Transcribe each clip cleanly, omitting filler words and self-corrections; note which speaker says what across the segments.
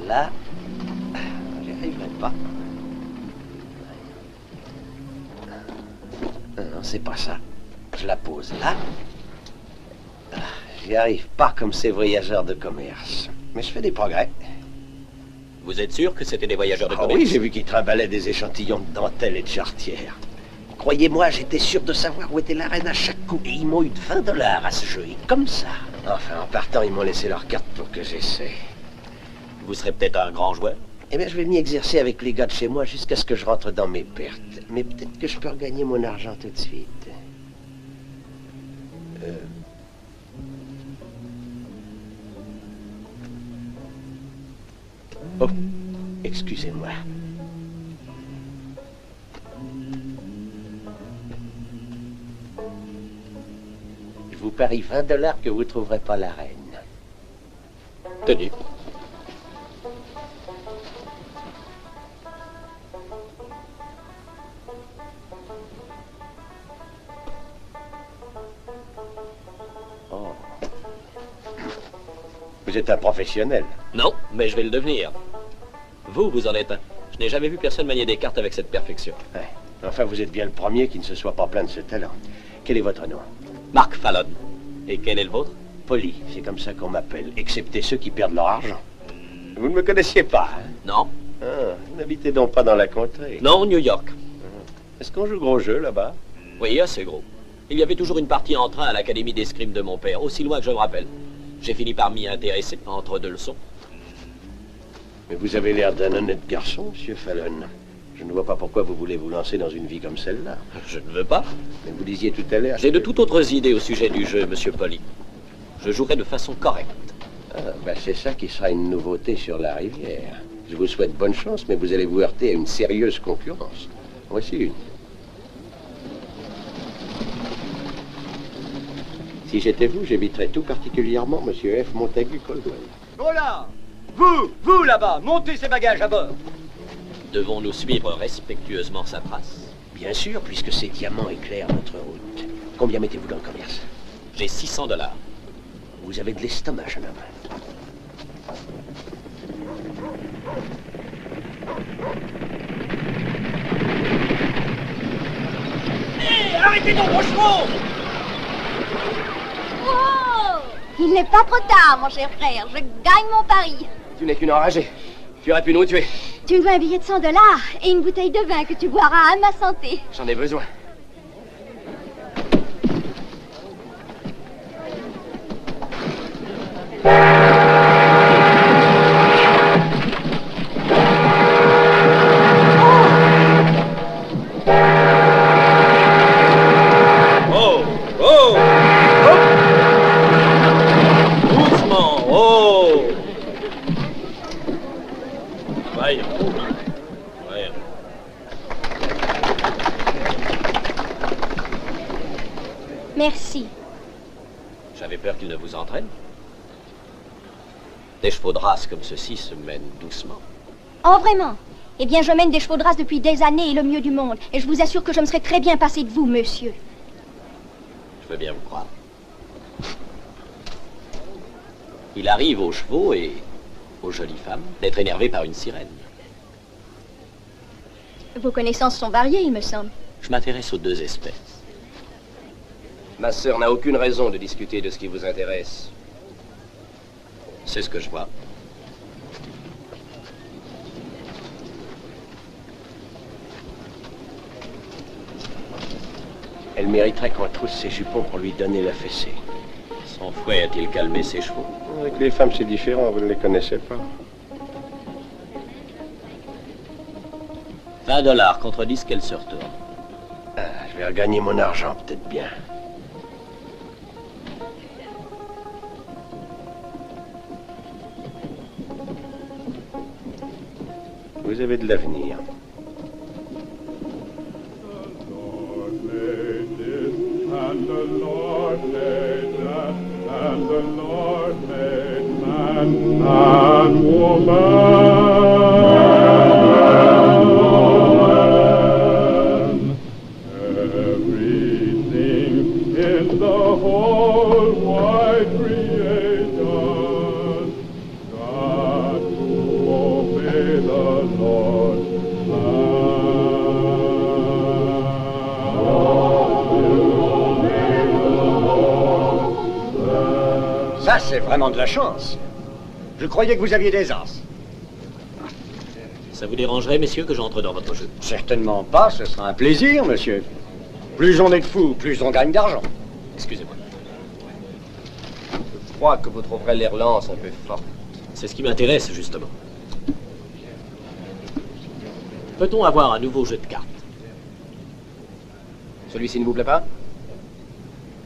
Speaker 1: Là, j'y arriverai pas. Non, c'est pas ça. Je la pose là. J'y arrive pas comme ces voyageurs de commerce. Mais je fais des progrès.
Speaker 2: Vous êtes sûr que c'était des voyageurs de commerce?
Speaker 1: Oui, j'ai vu qu'ils trimbalaient des échantillons de dentelle et de charretière. Croyez-moi, j'étais sûr de savoir où était la reine à chaque coup. Et ils m'ont eu de 20 $ à ce jeu. Et comme ça. Enfin, en partant, ils m'ont laissé leur carte pour que j'essaie.
Speaker 2: Vous serez peut-être un grand joueur?
Speaker 1: Eh bien, je vais m'y exercer avec les gars de chez moi jusqu'à ce que je rentre dans mes pertes. Mais peut-être que je peux regagner mon argent tout de suite. Oh, excusez-moi. Je vous parie 20 $ que vous ne trouverez pas la reine.
Speaker 2: Tenez.
Speaker 1: Oh. Vous êtes un professionnel.
Speaker 2: Non, mais je vais le devenir. Vous en êtes un. Je n'ai jamais vu personne manier des cartes avec cette perfection.
Speaker 1: Ouais. Enfin, vous êtes bien le premier qui ne se soit pas plaint de ce talent. Quel est votre nom?
Speaker 2: Mark Fallon. Et quel est le vôtre?
Speaker 1: Polly, c'est comme ça qu'on m'appelle, excepté ceux qui perdent leur argent. Vous ne me connaissiez pas, hein?
Speaker 2: Non.
Speaker 1: Ah, vous n'habitez donc pas dans la contrée?
Speaker 2: Non, New York.
Speaker 1: Est-ce qu'on joue gros jeu là-bas?
Speaker 2: Oui, assez gros. Il y avait toujours une partie en train à l'Académie d'escrime de mon père, aussi loin que je me rappelle. J'ai fini par m'y intéresser entre deux leçons.
Speaker 1: Mais vous avez l'air d'un honnête garçon, monsieur Fallon. Je ne vois pas pourquoi vous voulez vous lancer dans une vie comme celle-là.
Speaker 2: Je ne veux pas.
Speaker 1: Mais vous disiez tout à l'heure...
Speaker 2: J'ai de toutes autres idées au sujet du jeu, monsieur Polly. Je jouerai de façon correcte.
Speaker 1: Ah, ben c'est ça qui sera une nouveauté sur la rivière. Je vous souhaite bonne chance, mais vous allez vous heurter à une sérieuse concurrence. Voici une. Si j'étais vous, j'éviterais tout particulièrement monsieur F. Montagu Caldwell.
Speaker 3: Voilà! Vous là-bas, montez ces bagages à bord!
Speaker 2: Devons-nous suivre respectueusement sa trace?
Speaker 1: Bien sûr, puisque ces diamants éclairent notre route. Combien mettez-vous dans le commerce?
Speaker 2: J'ai 600 $.
Speaker 1: Vous avez de l'estomac, jeune homme.
Speaker 3: Hé, arrêtez donc vos chevaux!
Speaker 4: Oh! Il n'est pas trop tard, mon cher frère. Je gagne mon pari.
Speaker 3: Tu n'es qu'une enragée. Tu aurais pu nous tuer.
Speaker 4: Tu me dois un billet de 100 $ et une bouteille de vin que tu boiras à ma santé.
Speaker 3: J'en ai besoin.
Speaker 2: Ouais.
Speaker 4: Merci.
Speaker 2: J'avais peur qu'il ne vous entraîne. Des chevaux de race comme ceux-ci se mènent doucement.
Speaker 4: Oh, vraiment? Eh bien, je mène des chevaux de race depuis des années et le mieux du monde. Et je vous assure que je me serais très bien passé de vous, monsieur.
Speaker 2: Je veux bien vous croire. Il arrive aux chevaux et aux jolies femmes d'être énervés par une sirène.
Speaker 4: Vos connaissances sont variées, il me semble.
Speaker 2: Je m'intéresse aux deux espèces.
Speaker 1: Ma sœur n'a aucune raison de discuter de ce qui vous intéresse.
Speaker 2: C'est ce que je vois.
Speaker 1: Elle mériterait qu'on trousse ses jupons pour lui donner la fessée.
Speaker 2: Son fouet a-t-il calmé ses chevaux?
Speaker 1: Avec les femmes, c'est différent, vous ne les connaissez pas.
Speaker 2: 20 $ contre 10 qu'elle se retourne.
Speaker 1: Ah, je vais regagner mon argent, peut-être bien. Vous avez de l'avenir.
Speaker 5: And the Lord made that, and the Lord made man and woman. Everything in the whole wide creation got to obey the Lord.
Speaker 3: Ça, c'est vraiment de la chance. Je croyais que vous aviez des as.
Speaker 2: Ça vous dérangerait, messieurs, que j'entre dans votre jeu?
Speaker 3: Certainement pas, ce sera un plaisir, monsieur. Plus on est de fous, plus on gagne d'argent.
Speaker 2: Excusez-moi.
Speaker 1: Je crois que vous trouverez les relances un peu fortes.
Speaker 2: C'est ce qui m'intéresse, justement. Peut-on avoir un nouveau jeu de cartes?
Speaker 1: Celui-ci ne vous plaît pas?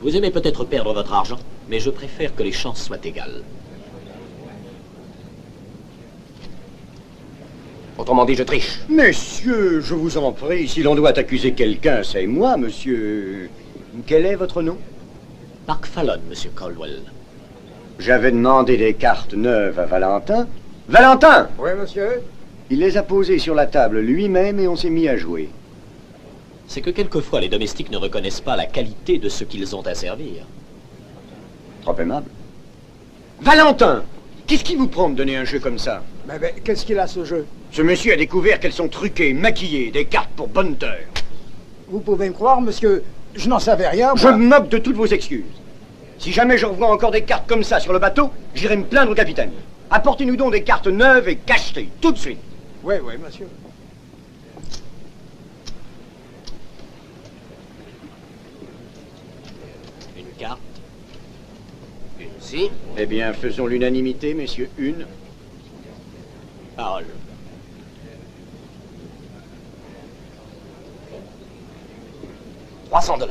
Speaker 2: Vous aimez peut-être perdre votre argent, mais je préfère que les chances soient égales.
Speaker 1: Autrement dit, je triche.
Speaker 3: Messieurs, je vous en prie, si l'on doit accuser quelqu'un, c'est moi, monsieur. Quel est votre nom?
Speaker 2: Mark Fallon, monsieur Caldwell.
Speaker 3: J'avais demandé des cartes neuves à Valentin. Valentin!
Speaker 6: Oui, monsieur?
Speaker 3: Il les a posées sur la table lui-même et on s'est mis à jouer.
Speaker 2: C'est que quelquefois les domestiques ne reconnaissent pas la qualité de ce qu'ils ont à servir.
Speaker 3: Trop aimable. Valentin! Qu'est-ce qui vous prend de donner un jeu comme ça?
Speaker 6: Mais qu'est-ce qu'il a, ce jeu?
Speaker 3: Ce monsieur a découvert qu'elles sont truquées, maquillées, des cartes pour bonne heure.
Speaker 6: Vous pouvez me croire, monsieur, je n'en savais rien,
Speaker 3: Je
Speaker 6: moi.
Speaker 3: me moque de toutes vos excuses. Si jamais je revois encore des cartes comme ça sur le bateau, j'irai me plaindre au capitaine. Apportez-nous donc des cartes neuves et cachetées, tout de suite.
Speaker 6: Oui, oui, monsieur.
Speaker 2: Une carte.
Speaker 1: Une si.
Speaker 3: Eh bien, faisons l'unanimité, messieurs. Une.
Speaker 2: Parole.
Speaker 1: $300.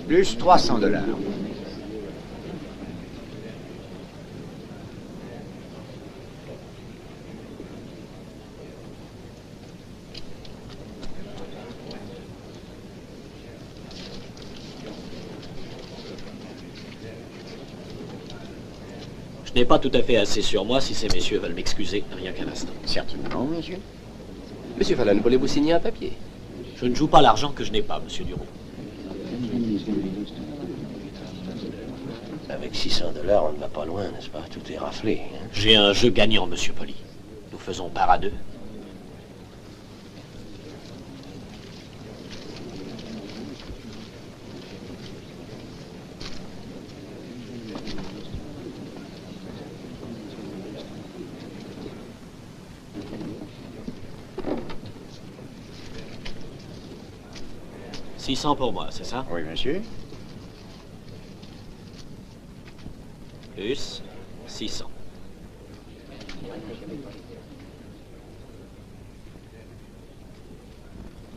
Speaker 3: Plus $300.
Speaker 2: Je n'ai pas tout à fait assez sur moi si ces messieurs veulent m'excuser, rien qu'un instant.
Speaker 3: Certainement, monsieur.
Speaker 1: Monsieur Fallon, voulez-vous signer un papier?
Speaker 2: Je ne joue pas l'argent que je n'ai pas, monsieur Duron.
Speaker 1: Avec $600, on ne va pas loin, n'est-ce pas? Tout est raflé. Hein?
Speaker 2: J'ai un jeu gagnant, monsieur Poli. Nous faisons part à deux. $600 pour moi, c'est ça?
Speaker 3: Oui, monsieur.
Speaker 2: Plus 600.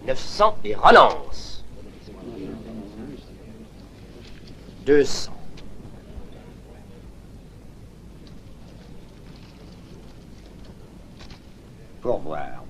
Speaker 1: $900 et relance.
Speaker 3: 200. Au revoir.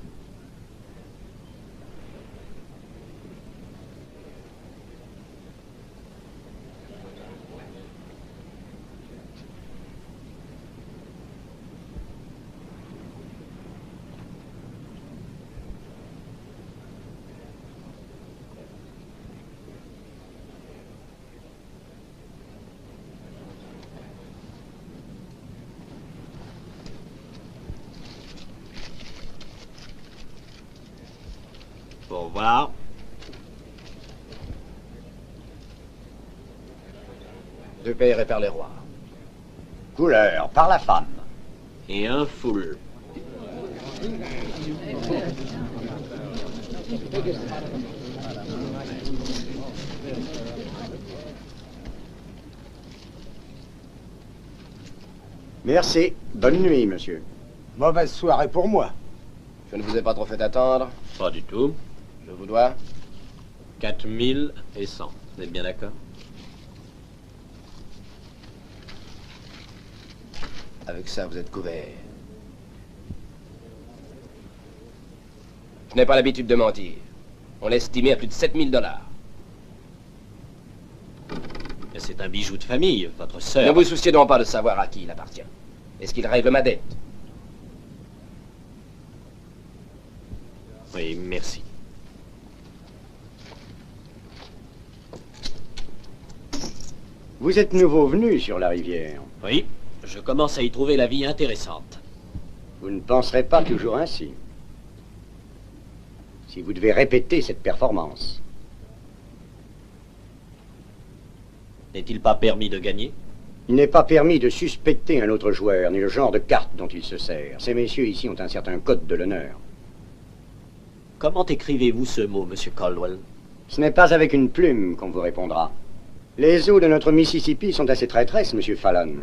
Speaker 2: Au revoir.
Speaker 1: Deux payés par les rois.
Speaker 3: Couleur, par la femme.
Speaker 2: Et un foule.
Speaker 3: Merci. Bonne nuit, monsieur.
Speaker 6: Mauvaise soirée pour moi.
Speaker 1: Je ne vous ai pas trop fait attendre.
Speaker 2: Pas du tout.
Speaker 1: Je vous dois.
Speaker 2: 4100. Vous êtes bien d'accord?
Speaker 1: Avec ça, vous êtes couvert. Je n'ai pas l'habitude de mentir. On l'a estimé à plus de 7000 $.
Speaker 2: Mais c'est un bijou de famille, votre sœur.
Speaker 1: Ne vous souciez donc pas de savoir à qui il appartient. Est-ce qu'il règle ma dette?
Speaker 2: Oui, merci.
Speaker 3: Vous êtes nouveau venu sur la rivière.
Speaker 2: Oui, je commence à y trouver la vie intéressante.
Speaker 3: Vous ne penserez pas toujours ainsi. Si vous devez répéter cette performance.
Speaker 2: N'est-il pas permis de gagner?
Speaker 3: Il n'est pas permis de suspecter un autre joueur, ni le genre de carte dont il se sert. Ces messieurs ici ont un certain code de l'honneur.
Speaker 2: Comment écrivez-vous ce mot, Monsieur Caldwell?
Speaker 3: Ce n'est pas avec une plume qu'on vous répondra. Les eaux de notre Mississippi sont assez traîtresses, Monsieur Fallon.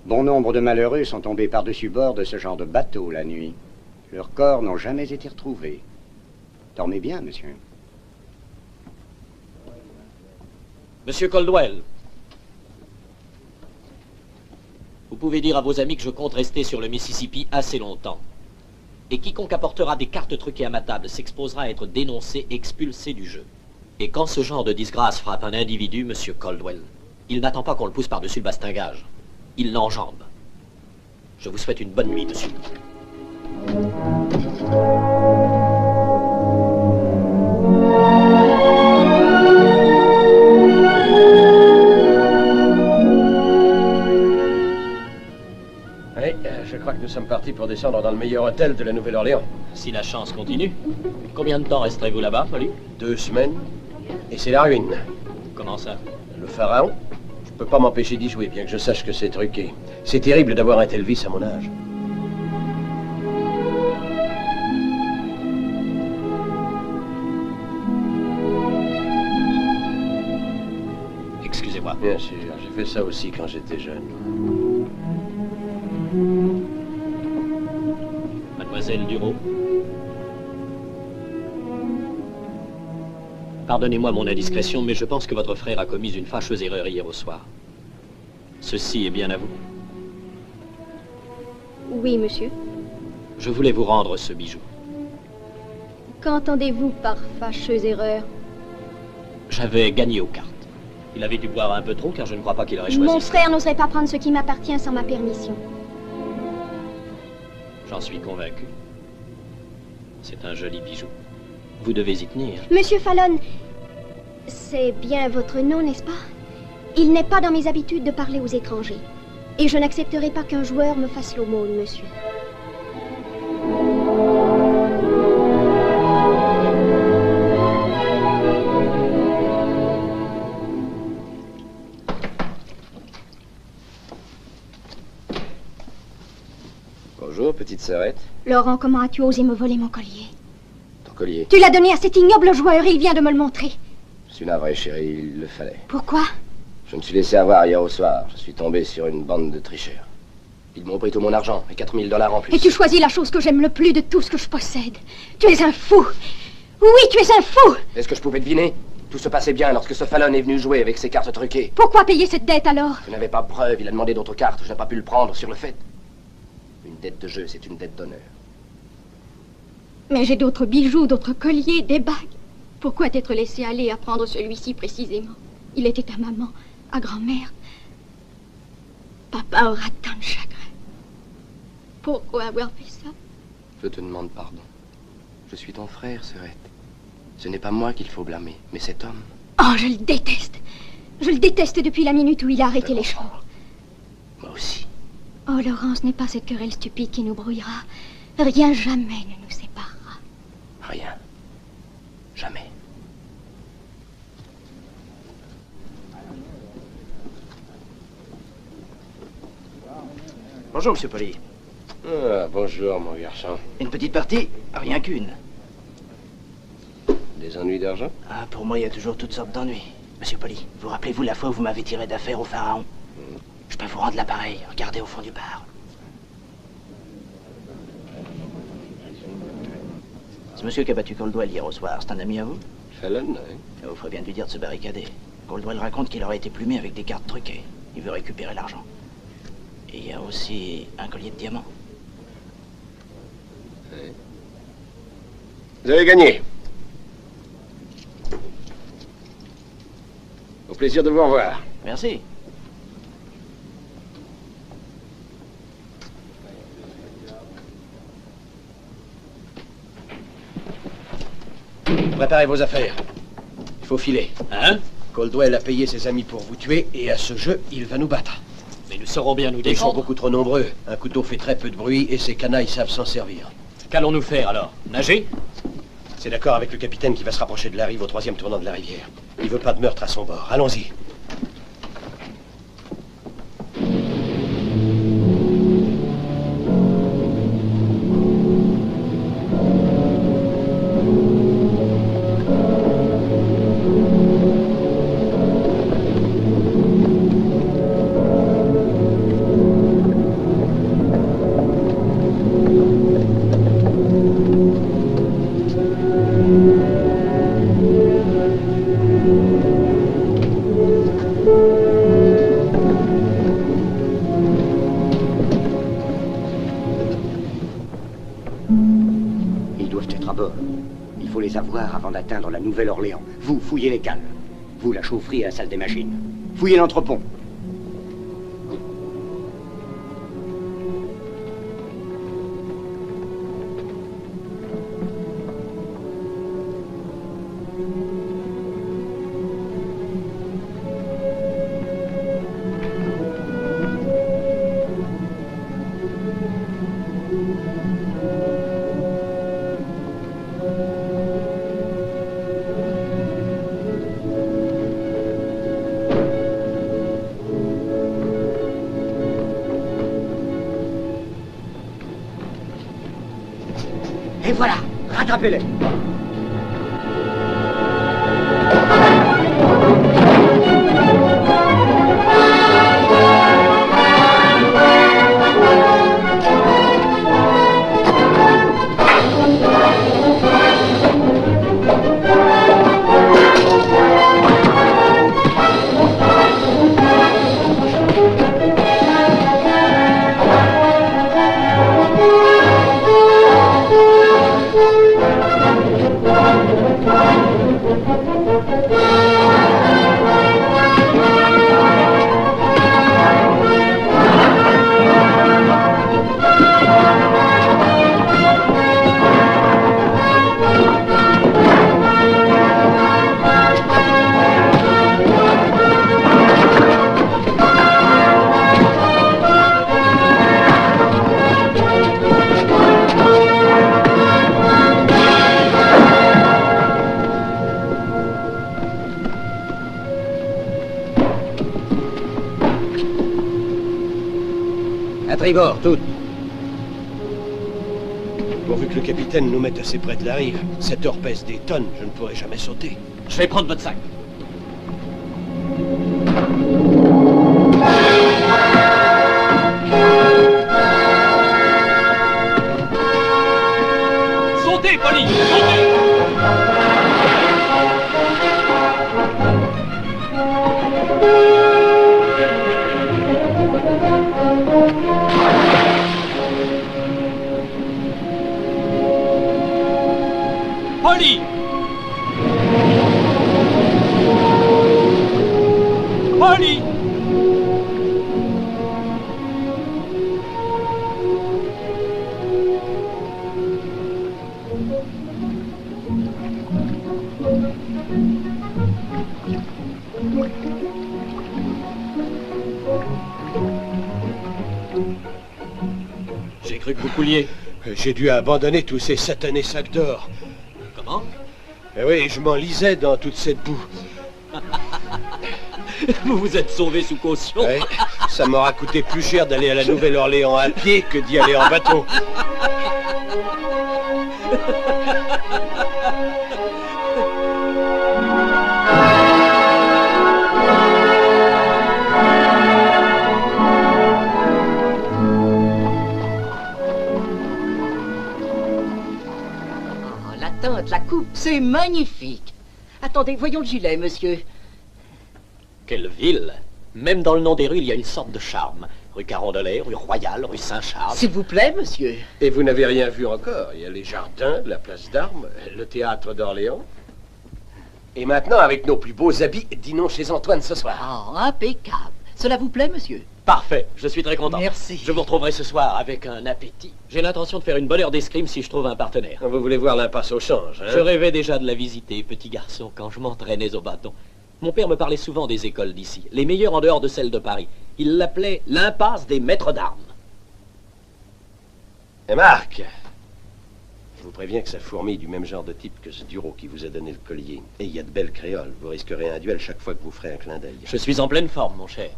Speaker 3: Bon nombre de malheureux sont tombés par-dessus bord de ce genre de bateau la nuit. Leurs corps n'ont jamais été retrouvés. Dormez bien, monsieur.
Speaker 2: Monsieur Caldwell, vous pouvez dire à vos amis que je compte rester sur le Mississippi assez longtemps. Et quiconque apportera des cartes truquées à ma table s'exposera à être dénoncé, expulsé du jeu. Et quand ce genre de disgrâce frappe un individu, Monsieur Caldwell, il n'attend pas qu'on le pousse par-dessus le bastingage. Il l'enjambe. Je vous souhaite une bonne nuit, monsieur.
Speaker 1: Je crois que nous sommes partis pour descendre dans le meilleur hôtel de la Nouvelle-Orléans.
Speaker 2: Si la chance continue. Combien de temps resterez-vous là-bas, Polly?
Speaker 1: 2 semaines, et c'est la ruine.
Speaker 2: Comment ça?
Speaker 1: Le pharaon, je peux pas m'empêcher d'y jouer, bien que je sache que c'est truqué. C'est terrible d'avoir un tel vice à mon âge.
Speaker 2: Excusez-moi.
Speaker 1: Bien sûr, j'ai fait ça aussi quand j'étais jeune.
Speaker 2: Mademoiselle Duro. Pardonnez-moi mon indiscrétion, mais je pense que votre frère a commis une fâcheuse erreur hier au soir. Ceci est bien à vous.
Speaker 4: Oui, monsieur.
Speaker 2: Je voulais vous rendre ce bijou.
Speaker 4: Qu'entendez-vous par fâcheuse erreur?
Speaker 2: J'avais gagné aux cartes. Il avait dû boire un peu trop, car je ne crois pas qu'il aurait choisi.
Speaker 4: Mon frère n'oserait pas prendre ce qui m'appartient sans ma permission.
Speaker 2: J'en suis convaincu. C'est un joli bijou. Vous devez y tenir.
Speaker 4: Monsieur Fallon, c'est bien votre nom, n'est-ce pas? Il n'est pas dans mes habitudes de parler aux étrangers. Et je n'accepterai pas qu'un joueur me fasse l'aumône, monsieur.
Speaker 1: Bonjour, petite sœurette.
Speaker 4: Laurent, comment as-tu osé me voler mon collier?
Speaker 1: Ton collier.
Speaker 4: Tu l'as donné à cet ignoble joueur et il vient de me le montrer.
Speaker 1: Je suis navré, chérie, il le fallait.
Speaker 4: Pourquoi?
Speaker 1: Je me suis laissé avoir hier au soir. Je suis tombé sur une bande de tricheurs. Ils m'ont pris tout mon argent et 4000 $ en plus.
Speaker 4: Et tu choisis la chose que j'aime le plus de tout ce que je possède. Tu es un fou. Oui, tu es un fou.
Speaker 1: Est-ce que je pouvais deviner? Tout se passait bien lorsque ce Fallon est venu jouer avec ses cartes truquées.
Speaker 4: Pourquoi payer cette dette alors?
Speaker 1: Je n'avais pas preuve, il a demandé d'autres cartes. Je n'ai pas pu le prendre sur le fait. Une dette de jeu, c'est une dette d'honneur.
Speaker 4: Mais j'ai d'autres bijoux, d'autres colliers, des bagues. Pourquoi t'être laissé aller à prendre celui-ci précisément? Il était à maman, à grand-mère. Papa aura tant de chagrin. Pourquoi avoir fait ça?
Speaker 7: Je te demande pardon. Je suis ton frère, Sœurette. Ce n'est pas moi qu'il faut blâmer, mais cet homme.
Speaker 4: Oh, je le déteste. Je le déteste depuis la minute où il a arrêté les chevaux.
Speaker 7: Moi aussi.
Speaker 4: Oh, Laurence, n'est pas cette querelle stupide qui nous brouillera. Rien jamais ne nous séparera.
Speaker 7: Rien. Jamais.
Speaker 8: Bonjour, monsieur Poli.
Speaker 1: Ah, bonjour, mon garçon.
Speaker 8: Une petite partie? Rien qu'une.
Speaker 1: Des ennuis d'argent?
Speaker 8: Ah, pour moi, il y a toujours toutes sortes d'ennuis. Monsieur Poli, vous rappelez-vous la fois où vous m'avez tiré d'affaire au Pharaon? Je peux vous rendre l'appareil. Regardez au fond du bar. Ce monsieur qui a battu Coldwell hier au soir, c'est un ami à vous?
Speaker 1: Fallon, hein?
Speaker 8: Il vous ferait bien de lui dire de se barricader. Coldwell raconte qu'il aurait été plumé avec des cartes truquées. Il veut récupérer l'argent. Et il y a aussi un collier de diamants.
Speaker 1: Oui. Vous avez gagné. Au plaisir de vous revoir.
Speaker 8: Merci.
Speaker 1: Préparez vos affaires. Il faut filer.
Speaker 2: Hein?
Speaker 1: Coldwell a payé ses amis pour vous tuer, et à ce jeu, il va nous battre.
Speaker 2: Mais nous saurons bien nous
Speaker 1: Ils sont
Speaker 2: défendre.
Speaker 1: beaucoup trop nombreux. Un couteau fait très peu de bruit, et ces canailles savent s'en servir.
Speaker 2: Qu'allons-nous faire alors? Nager?
Speaker 1: C'est d'accord avec le capitaine qui va se rapprocher de la rive au 3e tournant de la rivière. Il veut pas de meurtre à son bord. Allons-y.
Speaker 3: Ils doivent être à bord. Il faut les avoir avant d'atteindre la Nouvelle-Orléans. Vous, fouillez les cales. Vous, la chaufferie et la salle des machines. Fouillez l'entrepont. Et voilà, rattrapez-les.
Speaker 1: À tribord, toutes. Pourvu que le capitaine nous mette assez près de la rive. Cette heure pèse des tonnes, je ne pourrai jamais sauter.
Speaker 2: Je vais prendre votre sac. Sautez, Polly! Sautez! J'ai cru que vous couliez.
Speaker 1: J'ai dû abandonner tous ces satanés sacs d'or.
Speaker 2: Comment?
Speaker 1: Eh oui, je m'enlisais dans toute cette boue.
Speaker 2: Vous vous êtes sauvé sous caution.
Speaker 1: Ouais, ça m'aura coûté plus cher d'aller à la Nouvelle-Orléans à pied que d'y aller en bateau.
Speaker 9: La teinte, la coupe, c'est magnifique. Attendez, voyons le gilet, monsieur.
Speaker 2: Quelle ville! Même dans le nom des rues, il y a une sorte de charme. Rue Carondelet, rue Royale, rue Saint-Charles.
Speaker 9: S'il vous plaît, monsieur.
Speaker 1: Et vous n'avez rien vu encore. Il y a les jardins, la place d'Armes, le théâtre d'Orléans. Et maintenant, avec nos plus beaux habits, dînons chez Antoine ce soir.
Speaker 9: Oh, impeccable. Cela vous plaît, monsieur?
Speaker 2: Parfait, je suis très content.
Speaker 9: Merci.
Speaker 2: Je vous retrouverai ce soir avec un appétit. J'ai l'intention de faire une bonne heure d'escrime si je trouve un partenaire.
Speaker 1: Vous voulez voir l'impasse au change, hein?
Speaker 2: Je rêvais déjà de la visiter, petit garçon, quand je m'entraînais au bâton. Mon père me parlait souvent des écoles d'ici, les meilleures en dehors de celles de Paris. Il l'appelait l'impasse des maîtres d'armes.
Speaker 1: Et Marc, je vous préviens que ça fourmille du même genre de type que ce Duro qui vous a donné le collier. Et il y a de belles créoles. Vous risquerez un duel chaque fois que vous ferez un clin d'œil.
Speaker 2: Je suis en pleine forme, mon cher.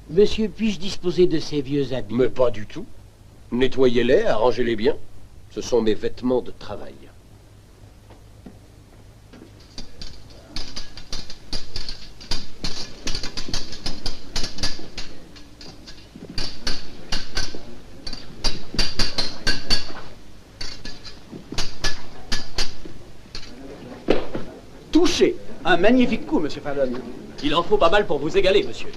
Speaker 10: Monsieur, puis-je disposer de ces vieux habits?
Speaker 1: Mais pas du tout. Nettoyez-les, arrangez-les bien. Ce sont mes vêtements de travail.
Speaker 6: Touché. Un magnifique coup, monsieur Fallon.
Speaker 2: Il en faut pas mal pour vous égaler, monsieur.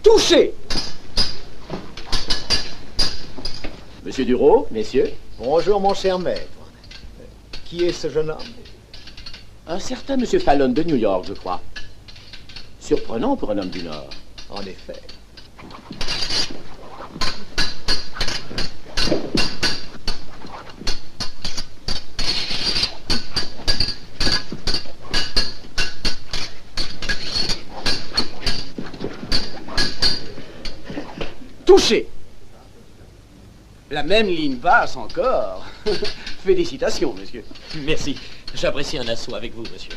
Speaker 6: Touché.
Speaker 11: Monsieur Duro, messieurs. Bonjour, mon cher maître. Qui est ce jeune homme? Un certain monsieur Fallon de New York, je crois. Surprenant pour un homme du Nord. En effet.
Speaker 6: Touché. La même ligne basse encore. Félicitations, monsieur.
Speaker 2: Merci. J'apprécie un assaut avec vous, monsieur.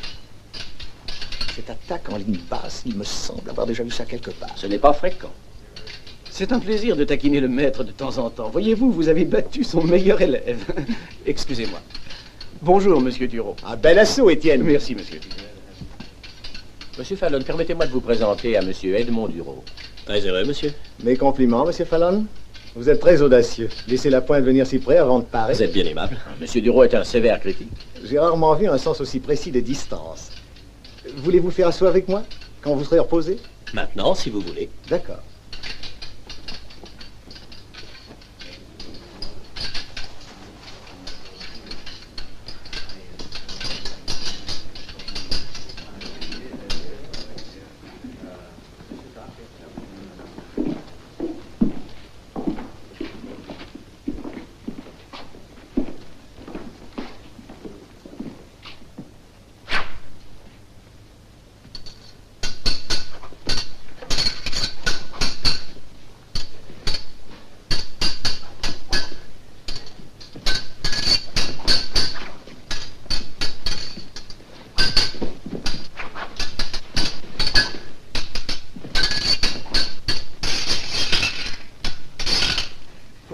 Speaker 11: Cette attaque en ligne basse, il me semble avoir déjà vu ça quelque part.
Speaker 6: Ce n'est pas fréquent. C'est un plaisir de taquiner le maître de temps en temps. Voyez-vous, vous avez battu son meilleur élève. Excusez-moi. Bonjour, monsieur Duro.
Speaker 11: Un bel assaut, Étienne.
Speaker 6: Merci, monsieur.
Speaker 11: Monsieur Fallon, permettez-moi de vous présenter à monsieur Edmond Duro.
Speaker 2: Très heureux, monsieur.
Speaker 11: Mes compliments, monsieur Fallon. Vous êtes très audacieux. Laissez la pointe venir si près avant de parer.
Speaker 2: Vous êtes bien aimable.
Speaker 11: Monsieur Duro est un sévère critique. J'ai rarement vu un sens aussi précis des distances. Voulez-vous faire asseoir avec moi, quand vous serez reposé?
Speaker 2: Maintenant, si vous voulez.
Speaker 11: D'accord.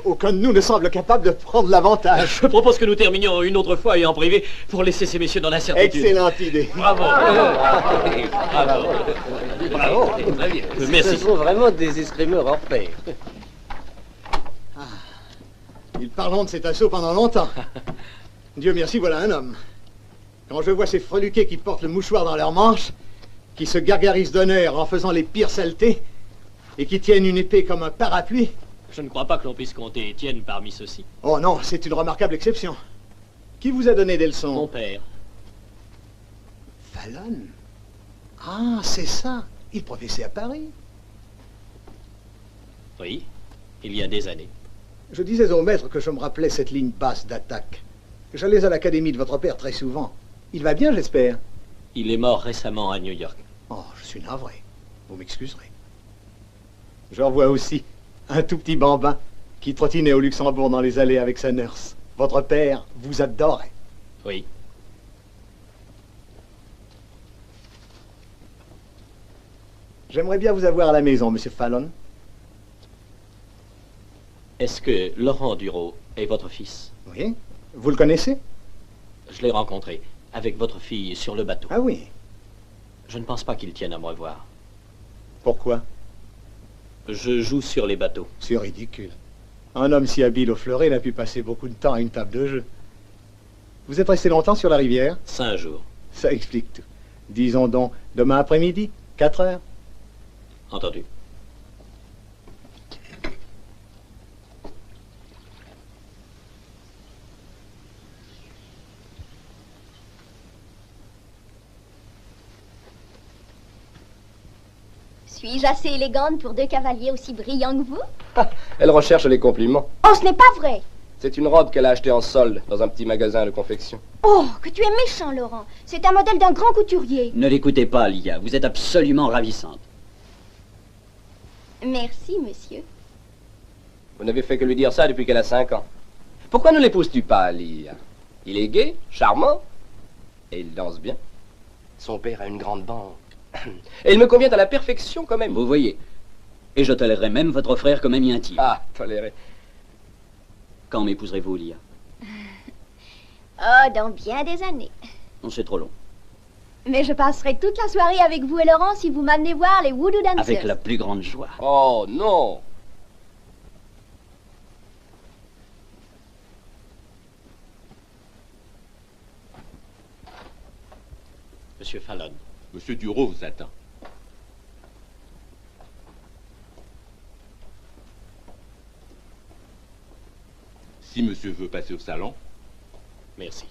Speaker 11: Aucun de nous ne semble capable de prendre l'avantage.
Speaker 2: Je propose que nous terminions une autre fois et en privé pour laisser ces messieurs dans l'incertitude.
Speaker 11: Excellente idée.
Speaker 2: Bravo. Bravo. Bravo. Très bien. Merci.
Speaker 10: Ce sont vraiment des escrimeurs hors pair.
Speaker 11: Ils parleront de cet assaut pendant longtemps. Dieu merci, voilà un homme. Quand je vois ces freluquets qui portent le mouchoir dans leurs manches, qui se gargarisent d'honneur en faisant les pires saletés, et qui tiennent une épée comme un parapluie,
Speaker 2: Je ne crois pas que l'on puisse compter Étienne parmi ceux-ci.
Speaker 11: Oh non, c'est une remarquable exception. Qui vous a donné des leçons?
Speaker 2: Mon père.
Speaker 11: Fallon? Ah, c'est ça. Il professait à Paris.
Speaker 2: Oui, il y a des années.
Speaker 11: Je disais au maître que je me rappelais cette ligne basse d'attaque. J'allais à l'académie de votre père très souvent. Il va bien, j'espère?
Speaker 2: Il est mort récemment à New York.
Speaker 11: Oh, je suis navré. Vous m'excuserez. Je revois aussi un tout petit bambin qui trottinait au Luxembourg dans les allées avec sa nurse. Votre père vous adorait.
Speaker 2: Oui.
Speaker 11: J'aimerais bien vous avoir à la maison, monsieur Fallon.
Speaker 2: Est-ce que Laurent Duro est votre fils?
Speaker 11: Oui. Vous le connaissez?
Speaker 2: Je l'ai rencontré avec votre fille sur le bateau.
Speaker 11: Ah oui.
Speaker 2: Je ne pense pas qu'il tienne à me revoir.
Speaker 11: Pourquoi?
Speaker 2: Je joue sur les bateaux.
Speaker 11: C'est ridicule. Un homme si habile au fleuret n'a pu passer beaucoup de temps à une table de jeu. Vous êtes resté longtemps sur la rivière?
Speaker 2: 5 jours.
Speaker 11: Ça explique tout. Disons donc, demain après-midi, 4 heures.
Speaker 2: Entendu.
Speaker 4: Suis-je assez élégante pour 2 cavaliers aussi brillants que vous?
Speaker 7: Elle recherche les compliments.
Speaker 4: Oh, ce n'est pas vrai!
Speaker 7: C'est une robe qu'elle a achetée en solde dans un petit magasin de confection.
Speaker 4: Oh, que tu es méchant, Laurent. C'est un modèle d'un grand couturier.
Speaker 12: Ne l'écoutez pas, Lia. Vous êtes absolument ravissante.
Speaker 4: Merci, monsieur.
Speaker 7: Vous n'avez fait que lui dire ça depuis qu'elle a 5 ans. Pourquoi ne l'épouses-tu pas, Lia? Il est gai, charmant, et il danse bien. Son père a une grande banque. Et il me convient à la perfection quand même.
Speaker 12: Vous voyez. Et je tolérerai même votre frère comme ami intime.
Speaker 7: Ah, tolérer.
Speaker 12: Quand m'épouserez-vous, Lia?
Speaker 4: Oh, dans bien des années.
Speaker 12: Non, c'est trop long.
Speaker 4: Mais je passerai toute la soirée avec vous et Laurent si vous m'amenez voir les Voodoo Dancers.
Speaker 12: Avec la plus grande joie.
Speaker 7: Oh, non!
Speaker 2: Monsieur Fallon.
Speaker 5: Monsieur Duro vous attend. Si monsieur veut passer au salon.
Speaker 2: Merci.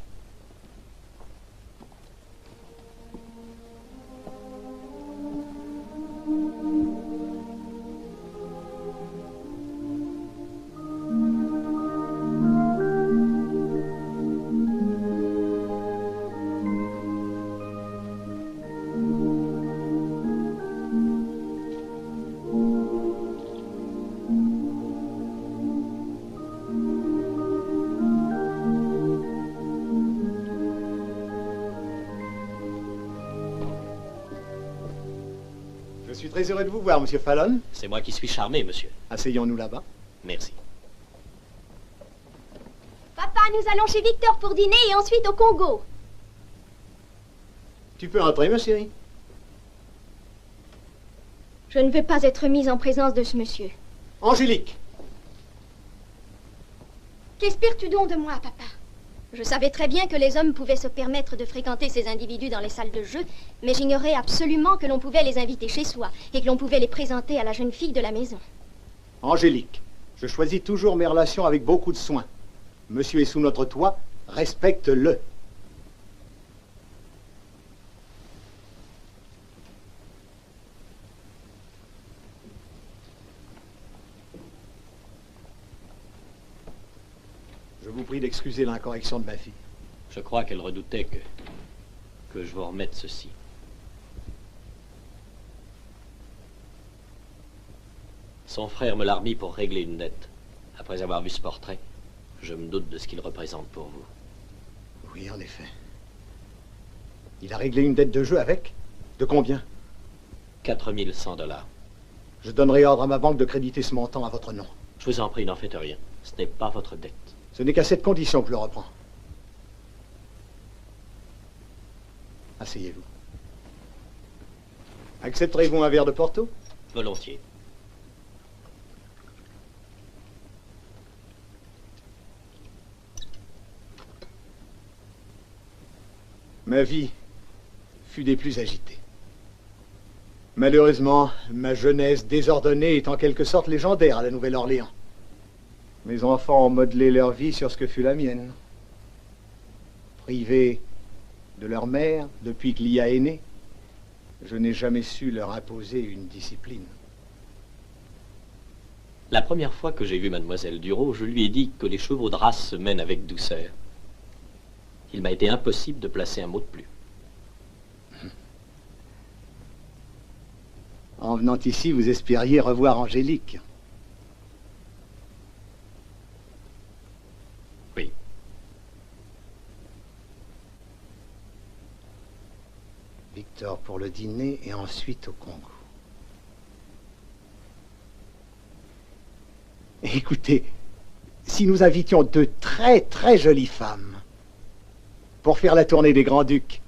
Speaker 11: Je suis très heureux de vous voir, monsieur Fallon.
Speaker 2: C'est moi qui suis charmé, monsieur.
Speaker 11: Asseyons-nous là-bas.
Speaker 2: Merci.
Speaker 4: Papa, nous allons chez Victor pour dîner et ensuite au Congo.
Speaker 11: Tu peux entrer, ma chérie.
Speaker 4: Je ne veux pas être mise en présence de ce monsieur.
Speaker 11: Angélique.
Speaker 4: Qu'espères-tu donc de moi, papa? Je savais très bien que les hommes pouvaient se permettre de fréquenter ces individus dans les salles de jeu, mais j'ignorais absolument que l'on pouvait les inviter chez soi et que l'on pouvait les présenter à la jeune fille de la maison.
Speaker 11: Angélique, je choisis toujours mes relations avec beaucoup de soin. Monsieur est sous notre toit, respecte-le. Je vous prie d'excuser l'incorrection de ma fille.
Speaker 2: Je crois qu'elle redoutait que je vous remette ceci. Son frère me l'a remis pour régler une dette. Après avoir vu ce portrait, je me doute de ce qu'il représente pour vous.
Speaker 11: Oui, en effet. Il a réglé une dette de jeu avec? De combien?
Speaker 2: 4100 $.
Speaker 11: Je donnerai ordre à ma banque de créditer ce montant à votre nom.
Speaker 2: Je vous en prie, n'en faites rien. Ce n'est pas votre dette.
Speaker 11: Ce n'est qu'à cette condition que je le reprends. Asseyez-vous. Accepterez-vous un verre de Porto?
Speaker 2: Volontiers.
Speaker 11: Ma vie fut des plus agitées. Malheureusement, ma jeunesse désordonnée est en quelque sorte légendaire à la Nouvelle-Orléans. Mes enfants ont modelé leur vie sur ce que fut la mienne. Privés de leur mère depuis que Lia est née, je n'ai jamais su leur imposer une discipline.
Speaker 2: La première fois que j'ai vu mademoiselle Duro, je lui ai dit que les chevaux de race se mènent avec douceur. Il m'a été impossible de placer un mot de plus.
Speaker 11: En venant ici, vous espériez revoir Angélique.
Speaker 2: Oui.
Speaker 11: Victor pour le dîner et ensuite au Congo. Écoutez, si nous invitions deux très très jolies femmes pour faire la tournée des Grands-Ducs,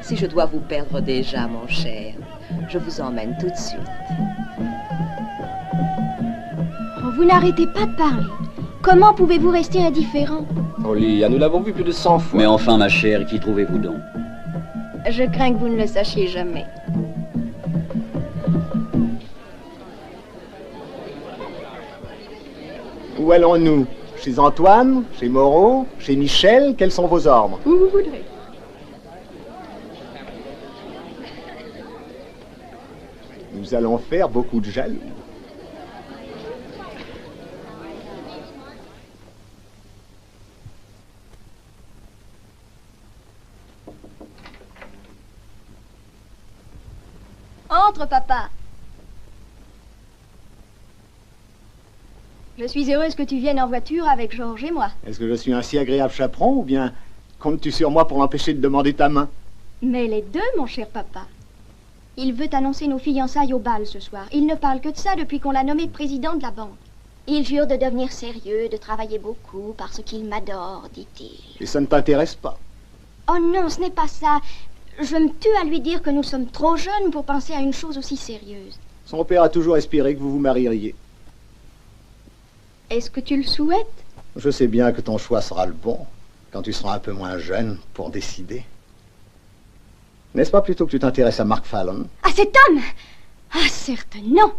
Speaker 13: Si je dois vous perdre déjà, mon cher, je vous emmène tout de suite.
Speaker 4: Oh, vous n'arrêtez pas de parler. Comment pouvez-vous rester indifférent?
Speaker 7: Oh, Lia, nous l'avons vu plus de 100 fois.
Speaker 12: Mais enfin, ma chère, qui trouvez-vous donc?
Speaker 4: Je crains que vous ne le sachiez jamais.
Speaker 11: où allons-nous? Chez Antoine? Chez Moreau? Chez Michel? Quels sont vos ordres?
Speaker 4: Où vous voudrez.
Speaker 11: Nous allons faire beaucoup de jaloux.
Speaker 4: Entre, papa. Je suis heureuse que tu viennes en voiture avec Georges et moi.
Speaker 11: Est-ce que je suis un si agréable chaperon ou bien comptes-tu sur moi pour l'empêcher de demander ta main?
Speaker 4: Mais les deux, mon cher papa. Il veut annoncer nos fiançailles au bal ce soir. Il ne parle que de ça depuis qu'on l'a nommé président de la banque. Il jure de devenir sérieux, de travailler beaucoup, parce qu'il m'adore, dit-il.
Speaker 11: Et ça ne t'intéresse pas?
Speaker 4: Oh non, ce n'est pas ça. Je me tue à lui dire que nous sommes trop jeunes pour penser à une chose aussi sérieuse.
Speaker 11: Son père a toujours espéré que vous vous marieriez.
Speaker 4: Est-ce que tu le souhaites?
Speaker 11: Je sais bien que ton choix sera le bon, quand tu seras un peu moins jeune pour décider. N'est-ce pas plutôt que tu t'intéresses à Mark Fallon?
Speaker 4: À cet homme? Ah, certes, non.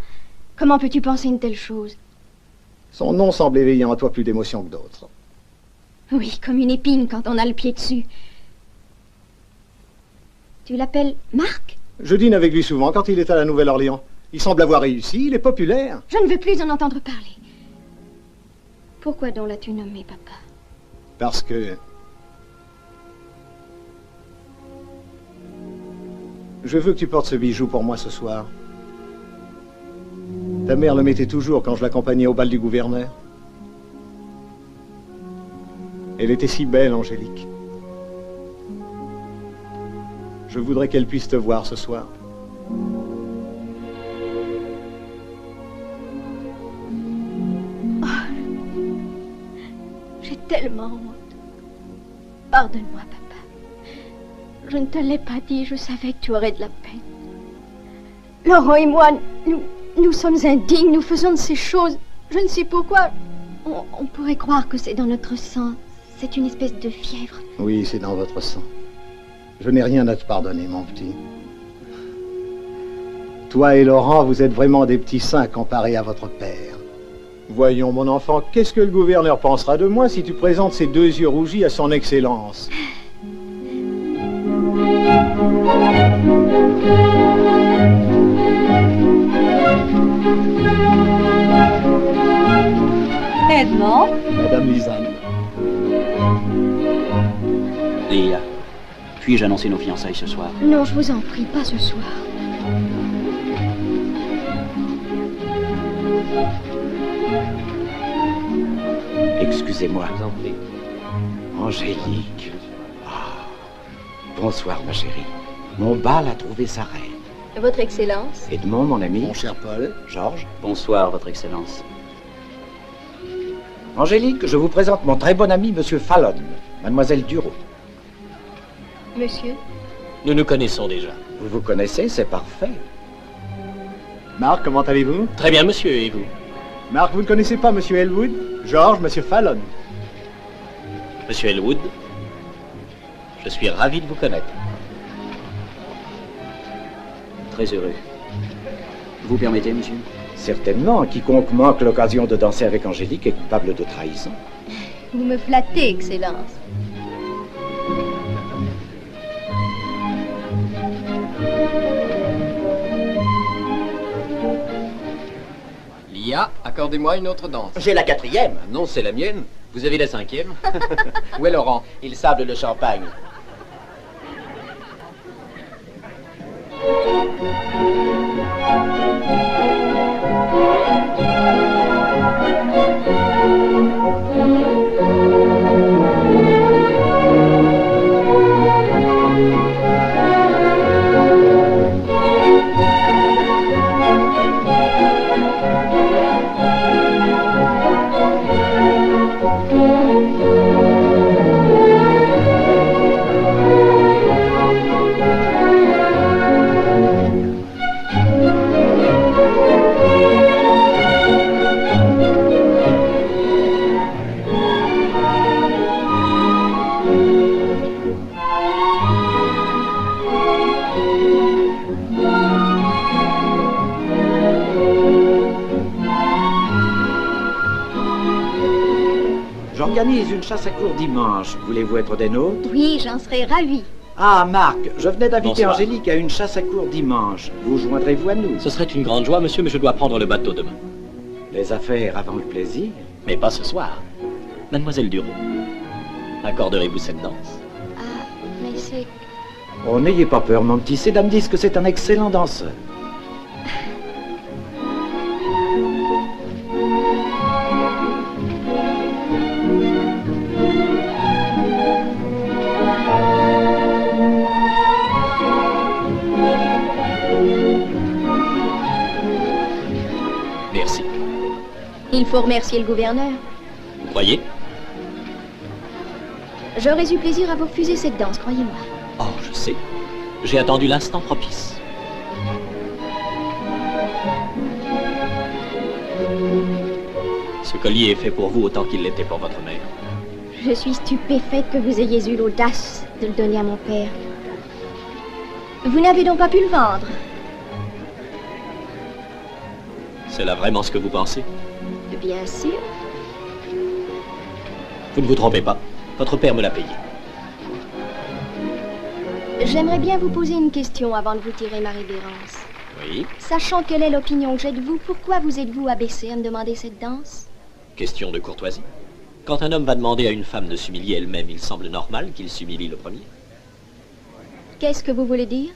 Speaker 4: Comment peux-tu penser une telle chose?
Speaker 11: Son nom semble éveiller en toi plus d'émotions que d'autres.
Speaker 4: Oui, comme une épine quand on a le pied dessus. Tu l'appelles Marc?
Speaker 11: Je dîne avec lui souvent quand il est à la Nouvelle-Orléans. Il semble avoir réussi, il est populaire.
Speaker 4: Je ne veux plus en entendre parler. Pourquoi donc l'as-tu nommé, papa?
Speaker 11: Parce que... je veux que tu portes ce bijou pour moi ce soir. Ta mère le mettait toujours quand je l'accompagnais au bal du gouverneur. Elle était si belle, Angélique. Je voudrais qu'elle puisse te voir ce soir.
Speaker 4: J'ai tellement honte. Pardonne-moi, papa. Je ne te l'ai pas dit, je savais que tu aurais de la peine. Laurent et moi, nous sommes indignes, nous faisons de ces choses. Je ne sais pourquoi. On pourrait croire que c'est dans notre sang. C'est une espèce de fièvre.
Speaker 11: Oui, c'est dans votre sang. Je n'ai rien à te pardonner, mon petit. Toi et Laurent, vous êtes vraiment des petits saints comparés à votre père. Voyons, mon enfant, qu'est-ce que le gouverneur pensera de moi si tu présentes ces deux yeux rougis à son excellence?
Speaker 9: Edmond?
Speaker 11: Madame Lisanne.
Speaker 12: Léa, puis-je annoncer nos fiançailles ce soir?
Speaker 4: Non, je vous en prie, pas ce soir.
Speaker 8: Excusez-moi. Angélique. Ah. Bonsoir, ma chérie. Mon bal a trouvé sa reine.
Speaker 4: Votre Excellence.
Speaker 8: Edmond, mon ami.
Speaker 11: Mon cher Paul.
Speaker 8: Georges.
Speaker 12: Bonsoir, Votre Excellence.
Speaker 8: Angélique, je vous présente mon très bon ami, Monsieur Fallon, Mademoiselle Duro.
Speaker 4: Monsieur?
Speaker 2: Nous nous connaissons déjà.
Speaker 8: Vous vous connaissez, c'est parfait.
Speaker 11: Marc, comment allez-vous?
Speaker 2: Très bien, monsieur, et vous?
Speaker 11: Marc, vous ne connaissez pas Monsieur Elwood? Georges, Monsieur Fallon.
Speaker 2: Monsieur Elwood, je suis ravi de vous connaître.
Speaker 12: Très heureux. Vous permettez, monsieur?
Speaker 8: Certainement, quiconque manque l'occasion de danser avec Angélique est coupable de trahison.
Speaker 4: Vous me flattez, Excellence.
Speaker 7: Lia, accordez-moi une autre danse.
Speaker 10: J'ai la 4e.
Speaker 7: Non, c'est la mienne. Vous avez la 5e.
Speaker 10: Où est Laurent? Il sable le champagne.
Speaker 8: J'organise une chasse à courre dimanche. Voulez-vous être des nôtres?
Speaker 4: Oui, j'en serais ravie.
Speaker 8: Ah, Marc, je venais d'inviter
Speaker 2: Bonsoir.
Speaker 8: Angélique à une chasse à courre dimanche. Vous joindrez-vous à nous?
Speaker 2: Ce serait une grande joie, monsieur, mais je dois prendre le bateau demain.
Speaker 8: Les affaires avant le plaisir.
Speaker 2: Mais pas ce soir. Mademoiselle Duro, accorderez-vous cette danse?
Speaker 4: Ah, mais c'est...
Speaker 8: Oh, n'ayez pas peur, mon petit. Ces dames disent que c'est un excellent danseur.
Speaker 4: faut remercier le gouverneur.
Speaker 2: Vous croyez?
Speaker 4: J'aurais eu plaisir à vous refuser cette danse, croyez-moi.
Speaker 2: Oh, je sais. J'ai attendu l'instant propice. Ce collier est fait pour vous autant qu'il l'était pour votre mère.
Speaker 4: Je suis stupéfaite que vous ayez eu l'audace de le donner à mon père. Vous n'avez donc pas pu le vendre?
Speaker 2: C'est là vraiment ce que vous pensez?
Speaker 4: Bien sûr.
Speaker 2: Vous ne vous trompez pas. Votre père me l'a payé.
Speaker 4: J'aimerais bien vous poser une question avant de vous tirer ma révérence.
Speaker 2: Oui.
Speaker 4: Sachant quelle est l'opinion que j'ai de vous, pourquoi vous êtes-vous abaissé à me demander cette danse?
Speaker 2: Question de courtoisie. Quand un homme va demander à une femme de s'humilier elle-même, il semble normal qu'il s'humilie le premier.
Speaker 4: Qu'est-ce que vous voulez dire?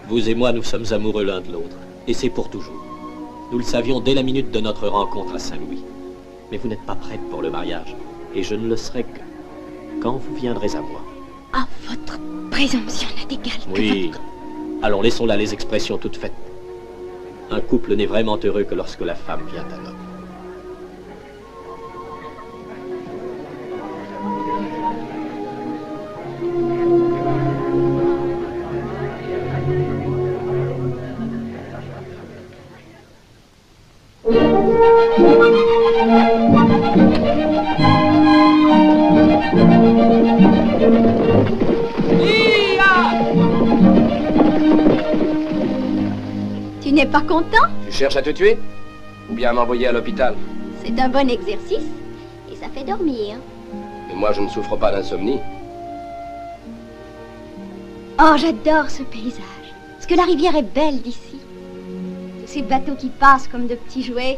Speaker 2: Vous et moi, nous sommes amoureux l'un de l'autre. Et c'est pour toujours. Nous le savions dès la minute de notre rencontre à Saint-Louis. Mais vous n'êtes pas prête pour le mariage. Et je ne le serai que quand vous viendrez à moi.
Speaker 4: Ah, votre présomption n'a d'égal que
Speaker 2: Oui.
Speaker 4: votre...
Speaker 2: Alors laissons là les expressions toutes faites. Un couple n'est vraiment heureux que lorsque la femme vient à l'homme.
Speaker 4: Tu n'es pas content?
Speaker 7: Tu cherches à te tuer? Ou bien à m'envoyer à l'hôpital?
Speaker 4: C'est un bon exercice. Et ça fait dormir.
Speaker 7: Et moi, je ne souffre pas d'insomnie.
Speaker 4: Oh, j'adore ce paysage. Parce que la rivière est belle d'ici. Tous ces bateaux qui passent comme de petits jouets,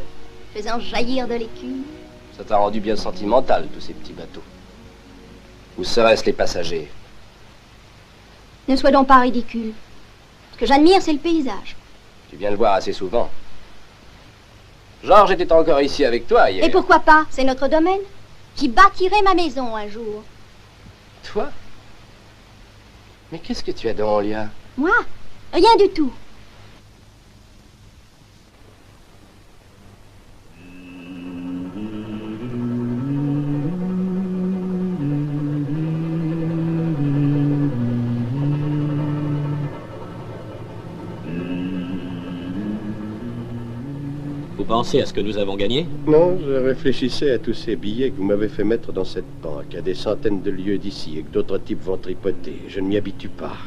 Speaker 4: faisant jaillir de l'écume.
Speaker 7: Ça t'a rendu bien sentimental, tous ces petits bateaux. Où seraient-ce les passagers?
Speaker 4: Ne sois donc pas ridicule. Ce que j'admire, c'est le paysage.
Speaker 7: Tu viens le voir assez souvent. Georges était encore ici avec toi hier.
Speaker 4: Et pourquoi pas? C'est notre domaine. J'y bâtirai ma maison un jour.
Speaker 7: Toi? Mais qu'est-ce que tu as dans Olia?
Speaker 4: Moi? Rien du tout.
Speaker 2: Vous pensez à ce que nous avons gagné?
Speaker 1: Non, je réfléchissais à tous ces billets que vous m'avez fait mettre dans cette banque, à des centaines de lieues d'ici, et que d'autres types vont tripoter. Je ne m'y habitue pas.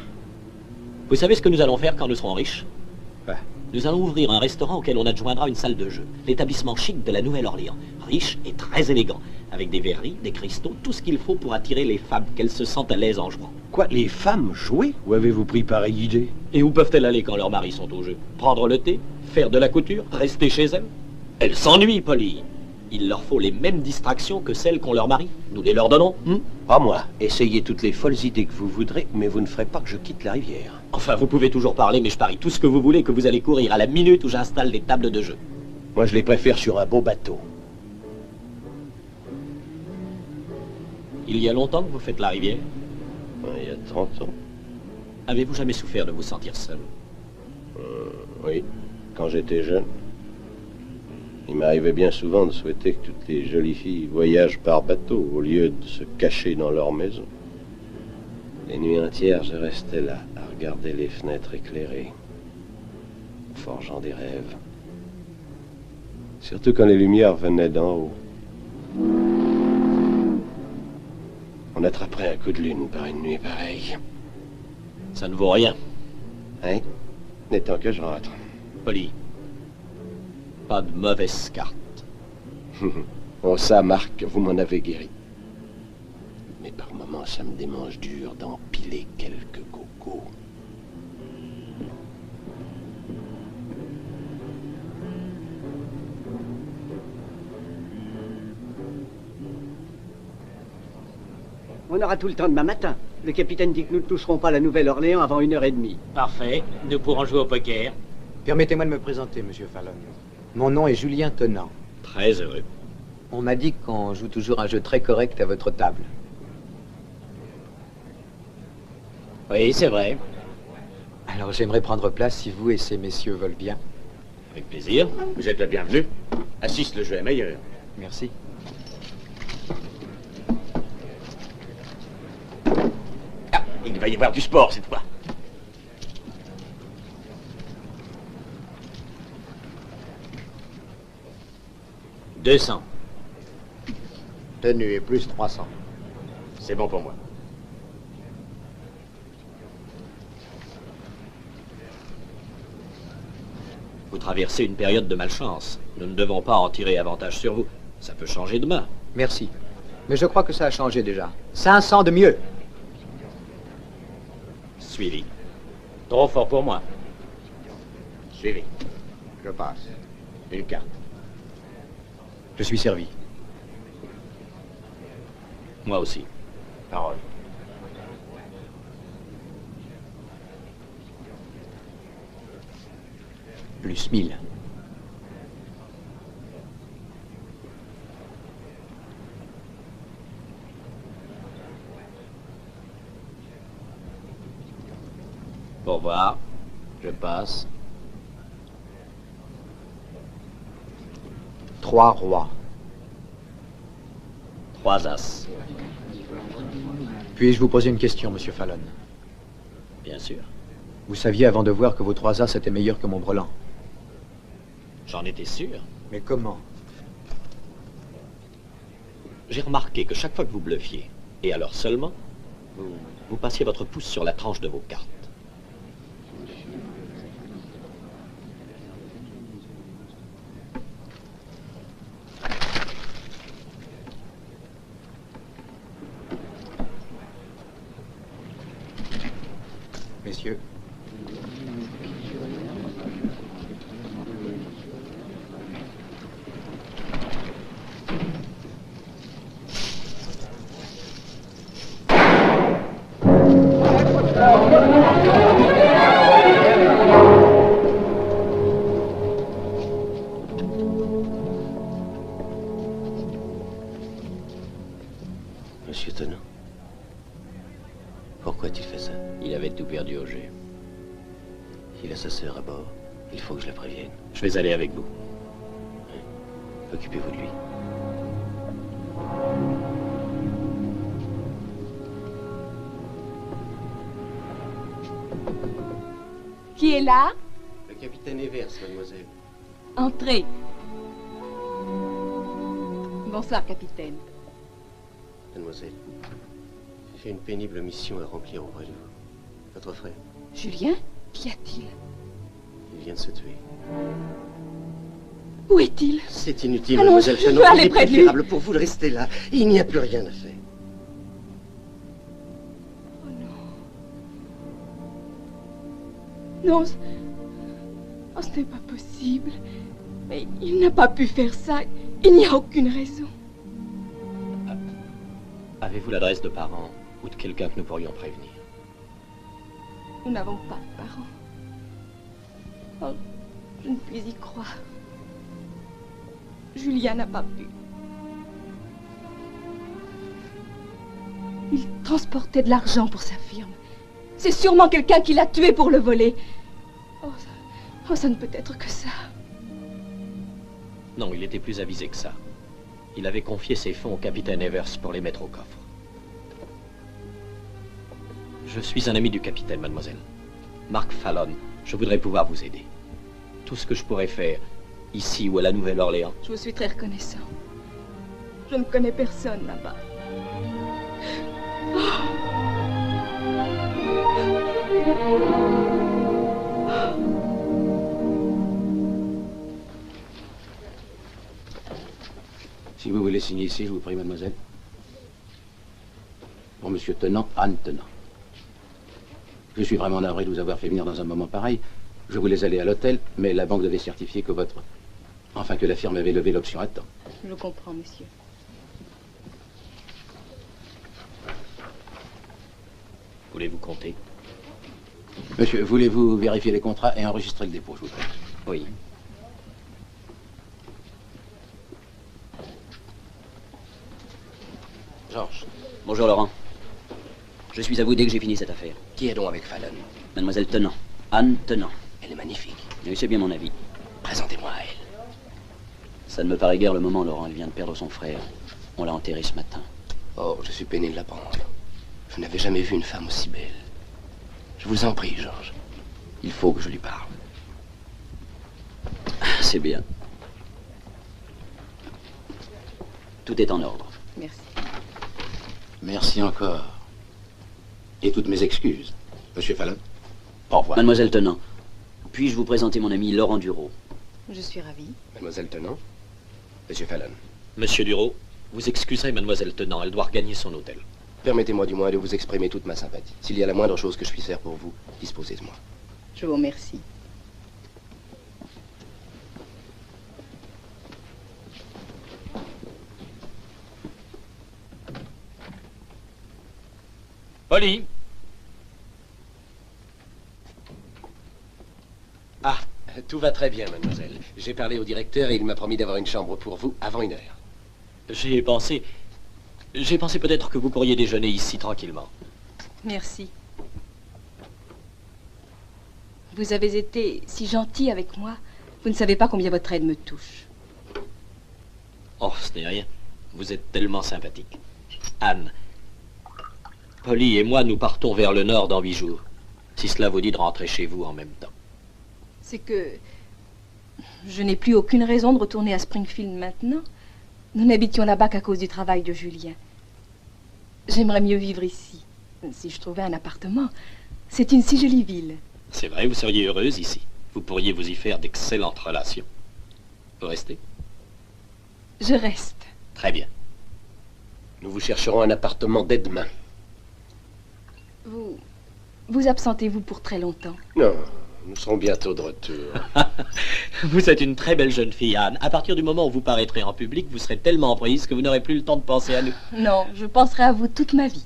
Speaker 2: Vous savez ce que nous allons faire quand nous serons riches?
Speaker 1: Ouais.
Speaker 2: Nous allons ouvrir un restaurant auquel on adjoindra une salle de jeu. L'établissement chic de la Nouvelle-Orléans. Riche et très élégant. Avec des verreries, des cristaux, tout ce qu'il faut pour attirer les femmes, qu'elles se sentent à l'aise en jouant.
Speaker 1: Quoi, les femmes jouer? Où avez-vous pris pareille idée?
Speaker 2: Et où peuvent-elles aller quand leurs maris sont au jeu? Prendre le thé? Faire de la couture? Rester chez elles? Elles s'ennuient, Polly. Il leur faut les mêmes distractions que celles qu'ont leurs maris. Nous les leur donnons.
Speaker 1: Pas moi. Essayez toutes les folles idées que vous voudrez, mais vous ne ferez pas que je quitte la rivière.
Speaker 2: Enfin, vous pouvez toujours parler, mais je parie tout ce que vous voulez que vous allez courir à la minute où j'installe des tables de jeu.
Speaker 1: Moi, je les préfère sur un beau bateau.
Speaker 2: Il y a longtemps que vous faites la rivière?
Speaker 1: Il y a 30 ans.
Speaker 2: Avez-vous jamais souffert de vous sentir seul?
Speaker 1: Oui, quand j'étais jeune. Il m'arrivait bien souvent de souhaiter que toutes les jolies filles voyagent par bateau au lieu de se cacher dans leur maison. Les nuits entières, je restais là, à regarder les fenêtres éclairées, forgeant des rêves. Surtout quand les lumières venaient d'en haut. On attraperait un coup de lune par une nuit pareille.
Speaker 2: Ça ne vaut rien.
Speaker 1: Hein? N'étant que je rentre.
Speaker 2: Polly, pas de mauvaise carte.
Speaker 1: Oh ça, Marc, vous m'en avez guéri. Mais par moments, ça me démange dur d'empiler quelques cocos.
Speaker 6: On aura tout le temps demain matin. Le capitaine dit que nous ne toucherons pas la Nouvelle-Orléans avant 1h30.
Speaker 2: Parfait. Nous pourrons jouer au poker.
Speaker 14: Permettez-moi de me présenter, monsieur Fallon. Mon nom est Julien Tennant.
Speaker 2: Très heureux.
Speaker 14: On m'a dit qu'on joue toujours un jeu très correct à votre table.
Speaker 2: Oui, c'est vrai.
Speaker 14: Alors j'aimerais prendre place si vous et ces messieurs veulent bien.
Speaker 2: Avec plaisir.
Speaker 11: Vous êtes la bienvenue. Assiste, le jeu est meilleur.
Speaker 14: Merci.
Speaker 11: Ah, il va y avoir du sport cette fois.
Speaker 2: « 200.
Speaker 14: Tenue et plus 300.
Speaker 11: C'est bon pour moi.
Speaker 2: Vous traversez une période de malchance. Nous ne devons pas en tirer avantage sur vous. Ça peut changer demain.
Speaker 14: Merci. Mais je crois que ça a changé déjà. 500 de mieux.
Speaker 2: Suivi.
Speaker 10: Trop fort pour moi.
Speaker 11: Suivi.
Speaker 14: Je passe.
Speaker 11: Une carte.
Speaker 14: Je suis servi.
Speaker 2: Moi aussi.
Speaker 11: Parole.
Speaker 14: Plus 1000.
Speaker 2: Au revoir.
Speaker 10: Je passe.
Speaker 14: 3 rois.
Speaker 2: 3 as.
Speaker 14: Puis-je vous poser une question, monsieur Fallon?
Speaker 2: Bien sûr.
Speaker 14: Vous saviez avant de voir que vos 3 as étaient meilleurs que mon brelan.
Speaker 2: J'en étais sûr.
Speaker 14: Mais comment?
Speaker 2: J'ai remarqué que chaque fois que vous bluffiez, et alors seulement, vous passiez votre pouce sur la tranche de vos cartes.
Speaker 14: Messieurs.
Speaker 1: Monsieur Tennant, pourquoi a-t-il fait ça?
Speaker 2: Il avait tout perdu au jeu.
Speaker 1: Il a sa sœur à bord. Il faut que je la prévienne.
Speaker 2: Je vais aller avec vous.
Speaker 1: Occupez-vous de lui.
Speaker 15: Qui est là?
Speaker 1: Le capitaine Evers, mademoiselle.
Speaker 15: Entrez. Bonsoir, capitaine.
Speaker 1: Mademoiselle, j'ai une pénible mission à remplir auprès de vous. Votre frère,
Speaker 15: Julien? Qu'y a-t-il?
Speaker 1: il vient de se tuer.
Speaker 15: Où est-il?
Speaker 1: C'est inutile,
Speaker 15: Allons,
Speaker 1: mademoiselle
Speaker 15: je
Speaker 1: Tennant.
Speaker 15: veux
Speaker 1: Il
Speaker 15: aller
Speaker 1: est
Speaker 15: près de lui.
Speaker 1: préférable pour vous de rester là. Il n'y a plus rien à faire.
Speaker 15: Non, oh, ce n'est pas possible. Mais il n'a pas pu faire ça. Il n'y a aucune raison.
Speaker 2: Avez-vous l'adresse de parents ou de quelqu'un que nous pourrions prévenir?
Speaker 15: Nous n'avons pas de parents. Oh, je ne puis y croire. Julien n'a pas pu. Il transportait de l'argent pour sa firme. C'est sûrement quelqu'un qui l'a tué pour le voler. Oh, ça ne peut être que ça.
Speaker 2: Non, il était plus avisé que ça. Il avait confié ses fonds au capitaine Evers pour les mettre au coffre. Je suis un ami du capitaine, mademoiselle. Mark Fallon, je voudrais pouvoir vous aider. Tout ce que je pourrais faire, ici ou à la Nouvelle-Orléans.
Speaker 15: Je vous suis très reconnaissant. Je ne connais personne là-bas.
Speaker 10: Si vous voulez signer ici, je vous prie, mademoiselle. Pour monsieur Tennant, Anne Tennant. Je suis vraiment navré de vous avoir fait venir dans un moment pareil. Je voulais aller à l'hôtel, mais la banque devait certifier que votre... Enfin, que la firme avait levé l'option à temps.
Speaker 15: Je comprends, monsieur.
Speaker 2: Voulez-vous compter?
Speaker 10: Monsieur, voulez-vous vérifier les contrats et enregistrer le dépôt, je vous prie?
Speaker 2: Oui.
Speaker 12: Georges. Bonjour, Laurent. Je suis à vous dès que j'ai fini cette affaire.
Speaker 1: Qui est donc avec Fallon?
Speaker 12: Mademoiselle Tennant. Anne Tennant.
Speaker 1: Elle est magnifique.
Speaker 12: Oui, c'est bien mon avis.
Speaker 7: Présentez-moi à elle.
Speaker 12: Ça ne me paraît guère le moment, Laurent. Elle vient de perdre son frère. On l'a enterré ce matin.
Speaker 7: Oh, je suis peiné de l'apprendre. Je n'avais jamais vu une femme aussi belle. Je vous en prie, Georges. Il faut que je lui parle.
Speaker 12: C'est bien. Tout est en ordre.
Speaker 15: Merci.
Speaker 10: Merci encore. Et toutes mes excuses. Monsieur Fallon, au revoir.
Speaker 12: Mademoiselle Tennant, puis-je vous présenter mon ami Laurent Duro?
Speaker 15: Je suis ravie.
Speaker 7: Mademoiselle Tennant, Monsieur Fallon.
Speaker 2: Monsieur Duro, vous excuserez Mademoiselle Tennant, elle doit regagner son hôtel.
Speaker 7: Permettez-moi du moins de vous exprimer toute ma sympathie. S'il y a la moindre chose que je puisse faire pour vous, disposez de moi.
Speaker 15: Je vous remercie.
Speaker 2: Polly.
Speaker 1: Ah, tout va très bien, mademoiselle. J'ai parlé au directeur et il m'a promis d'avoir une chambre pour vous avant 1 heure.
Speaker 2: J'ai pensé peut-être que vous pourriez déjeuner ici tranquillement.
Speaker 15: Merci. Vous avez été si gentil avec moi. Vous ne savez pas combien votre aide me touche.
Speaker 2: Oh, ce n'est rien. Vous êtes tellement sympathique. Anne, Polly et moi, nous partons vers le nord dans 8 jours. Si cela vous dit de rentrer chez vous en même temps.
Speaker 15: C'est que je n'ai plus aucune raison de retourner à Springfield maintenant. Nous n'habitions là-bas qu'à cause du travail de Julien. J'aimerais mieux vivre ici. Si je trouvais un appartement. C'est une si jolie ville.
Speaker 2: C'est vrai, vous seriez heureuse ici. Vous pourriez vous y faire d'excellentes relations. Vous restez?
Speaker 15: Je reste.
Speaker 2: Très bien.
Speaker 1: Nous vous chercherons un appartement dès demain.
Speaker 15: Vous absentez-vous pour très longtemps?
Speaker 1: Non, nous serons bientôt de retour.
Speaker 2: Vous êtes une très belle jeune fille, Anne. À partir du moment où vous paraîtrez en public, vous serez tellement prise que vous n'aurez plus le temps de penser à nous.
Speaker 15: Non, je penserai à vous toute ma vie.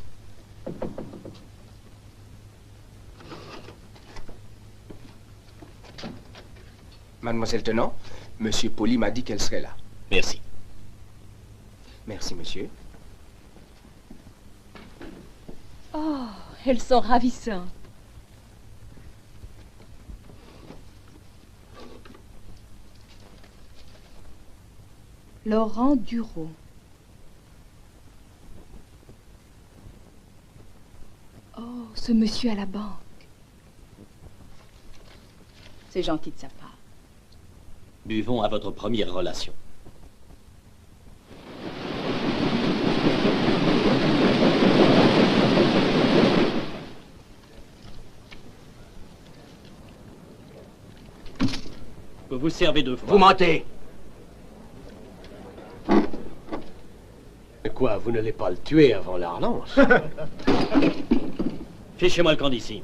Speaker 7: Mademoiselle Tennant, Monsieur Polly m'a dit qu'elle serait là.
Speaker 2: Merci.
Speaker 7: Merci, monsieur.
Speaker 15: Oh, elles sont ravissantes. Laurent Duro. Oh, ce monsieur à la banque. C'est gentil de sa part.
Speaker 2: Buvons à votre première relation. Vous vous servez 2 fois.
Speaker 11: Vous mentez.
Speaker 1: Quoi, vous n'allez pas le tuer avant la relance?
Speaker 2: Fichez-moi le camp d'ici.